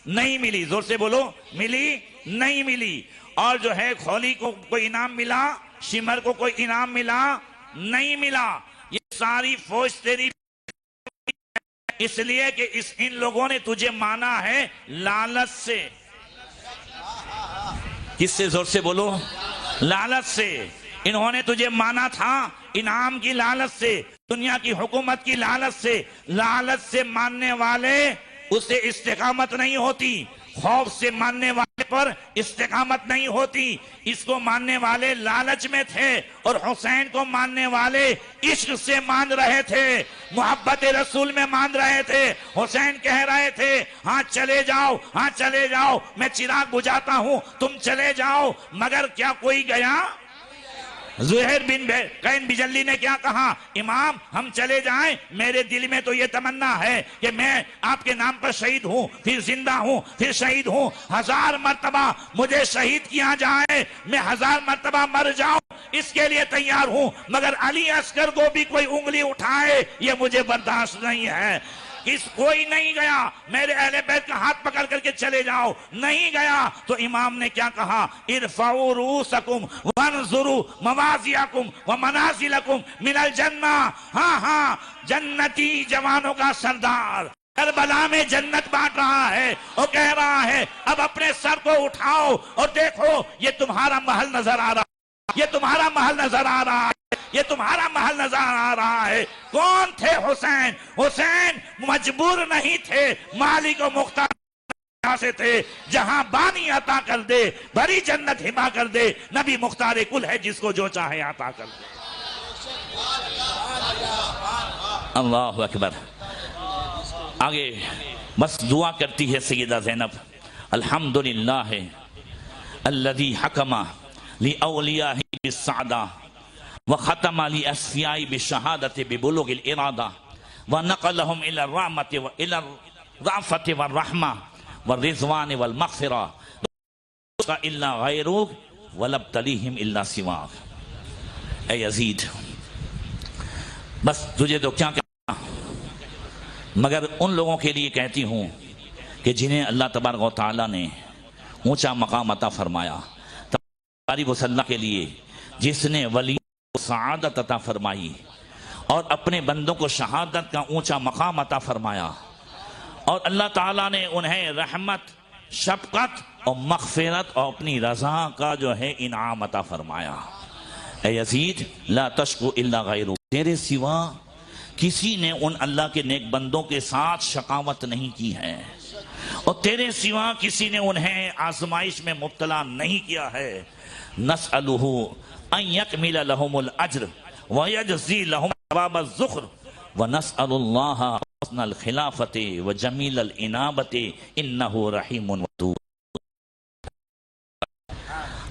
نہیں ملی، زور سے بولو، ملی نہیں ملی۔ اور جو ہے کھولی کو کوئی انعام ملا؟ شمر کو کوئی انعام ملا؟ نہیں ملا۔ یہ ساری فوج تیری اس لیے کہ ان لوگوں نے تجھے مانا ہے لالچ سے۔ کس سے؟ زور سے بولو، لالچ سے۔ انہوں نے تجھے مانا تھا انعام کی لالچ سے، دنیا کی حکومت کی لالچ سے۔ لالچ سے ماننے والے اسے استقامت نہیں ہوتی، خوف سے ماننے والے پر استقامت نہیں ہوتی۔ اس کو ماننے والے لالچ میں تھے، اور حسین کو ماننے والے عشق سے مان رہے تھے، محبت رسول میں مان رہے تھے۔ حسین کہہ رہے تھے ہاں چلے جاؤ، ہاں چلے جاؤ، میں چراغ بجھاتا ہوں، تم چلے جاؤ، مگر کیا کوئی گیا؟ زہیر بن قین بجلی نے کیا کہا؟ امام ہم چلے جائیں، میرے دل میں تو یہ تمنا ہے کہ میں آپ کے نام پر شہید ہوں، پھر زندہ ہوں، پھر شہید ہوں، 1000 مرتبہ مجھے شہید کیا جائے، میں 1000 مرتبہ مر جاؤں، اس کے لیے تیار ہوں، مگر علی اصغر کو بھی کوئی انگلی اٹھائے یہ مجھے برداشت نہیں ہے۔ کوئی نہیں گیا میرے اہل بیت کا ہاتھ پکڑ کر کے چلے جاؤ، نہیں گیا تو امام نے کیا کہا؟ ارفعوا رؤوسکم وانظروا موازیکم ومنازلکم من الجنہ۔ ہاں جنتی جوانوں کا سردار کربلا میں جنت بانٹ رہا ہے، اور کہہ رہا ہے اب اپنے سر کو اٹھاؤ اور دیکھو یہ تمہارا محل نظر آ رہا ہے، یہ تمہارا محل نظر آ رہا ہے، یہ تمہارا محل نظر آ رہا ہے۔ کون تھے حسین؟ حسین مجبور نہیں تھے، مالک و مختار سے تھے، جہاں بانی عطا کر دے بھری جنت ہبا کر دے، نبی مختار کل ہے جس کو جو چاہے عطا کر دے۔ اللہ اکبر۔ آگے بس دعا کرتی ہے سیدہ زینب، الحمدللہ الذی حکم لأولیاءہ بالسعدہ وختم لأصفیاء بالشہادت ببلوغ الارادہ ونقلہم الى الرأفت والرحمہ والرضوان والمغفرہ الا غیروک ولابتلیہم الا سواک۔ اے یزید بس تجھے تو کیا کہنا، مگر ان لوگوں کے لیے کہتی ہوں کہ جنہیں اللہ تبارک و تعالیٰ نے اونچا مقام عطا فرمایا، تبارک و تعالیٰ کے لیے جس نے ولی کو سعادت عطا فرمائی اور اپنے بندوں کو شہادت کا اونچا مقام عطا فرمایا، اور اللہ تعالیٰ نے انہیں رحمت، شفقت اور مغفرت اور اپنی رضا کا جو ہے انعام عطا فرمایا۔ اے یزید لا تشکو الا غیرو، تیرے سوا کسی نے ان اللہ کے نیک بندوں کے ساتھ شقاوت نہیں کی ہے، اور تیرے سوا کسی نے انہیں آزمائش میں مبتلا نہیں کیا ہے۔ نسألہ ان یکمل لہم الاجر ویجزی لہم ثواب الذخر ونسأل اللہ حسن الخلافت وجمیل الانابت انہ رحیم ودود۔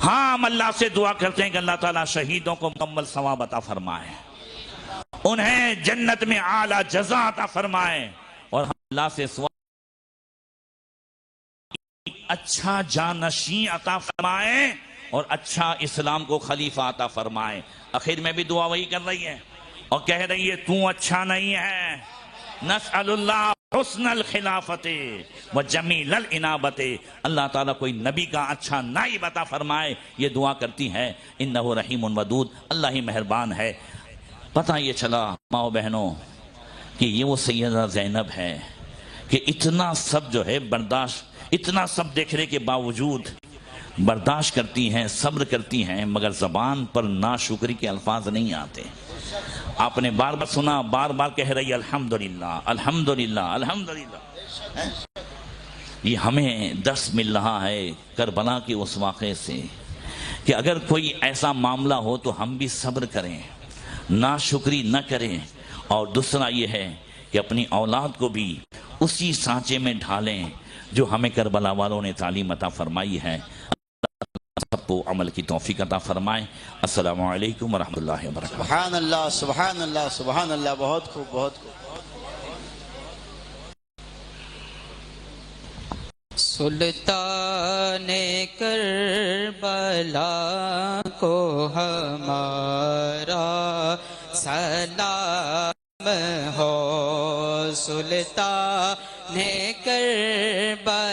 ہاں ہم اللہ سے دعا کرتے ہیں کہ اللہ تعالیٰ شہیدوں کو مکمل ثواب عطا فرمائے، انہیں جنت میں اعلیٰ جزا عطا فرمائے، اور ہم اللہ سے اچھا جانشین عطا فرمائے اور اچھا اسلام کو خلیفہ عطا فرمائے۔ آخر میں بھی دعا وہی کر رہی ہے اور کہہ رہی ہے تو اچھا نہیں ہے، نسأل اللہ حسن الخلافت و جمیل الانابت، اللہ تعالیٰ کوئی نبی کا اچھا نائب عطا فرمائے، یہ دعا کرتی ہے۔ انہ رحیم ودود، اللہ ہی مہربان ہے۔ پتہ یہ چلا ماں و بہنوں کہ یہ وہ سیدہ زینب ہے کہ اتنا سب جو ہے برداشت، اتنا سب دیکھنے کے باوجود برداشت کرتی ہیں، صبر کرتی ہیں، مگر زبان پر ناشکری کے الفاظ نہیں آتے۔ آپ نے بار بار سنا، بار بار کہہ رہی الحمدللہ الحمدللہ الحمدللہ۔ یہ ہمیں درس مل رہا ہے کربلا کے اس واقعے سے کہ اگر کوئی ایسا معاملہ ہو تو ہم بھی صبر کریں، ناشکری نہ کریں، اور دوسرا یہ ہے کہ اپنی اولاد کو بھی اسی سانچے میں ڈھالیں جو ہمیں کربلا والوں نے تعلیم عطا فرمائی ہے۔ سب کو عمل کی توفیق عطا فرمائے۔ السلام علیکم ورحمۃ اللہ وبرکاتہ۔ سبحان اللہ سبحان اللہ سبحان اللہ، بہت خوب بہت خوب۔ سلطان کربلا کو ہمارا سلام ہو، سلطان کربلا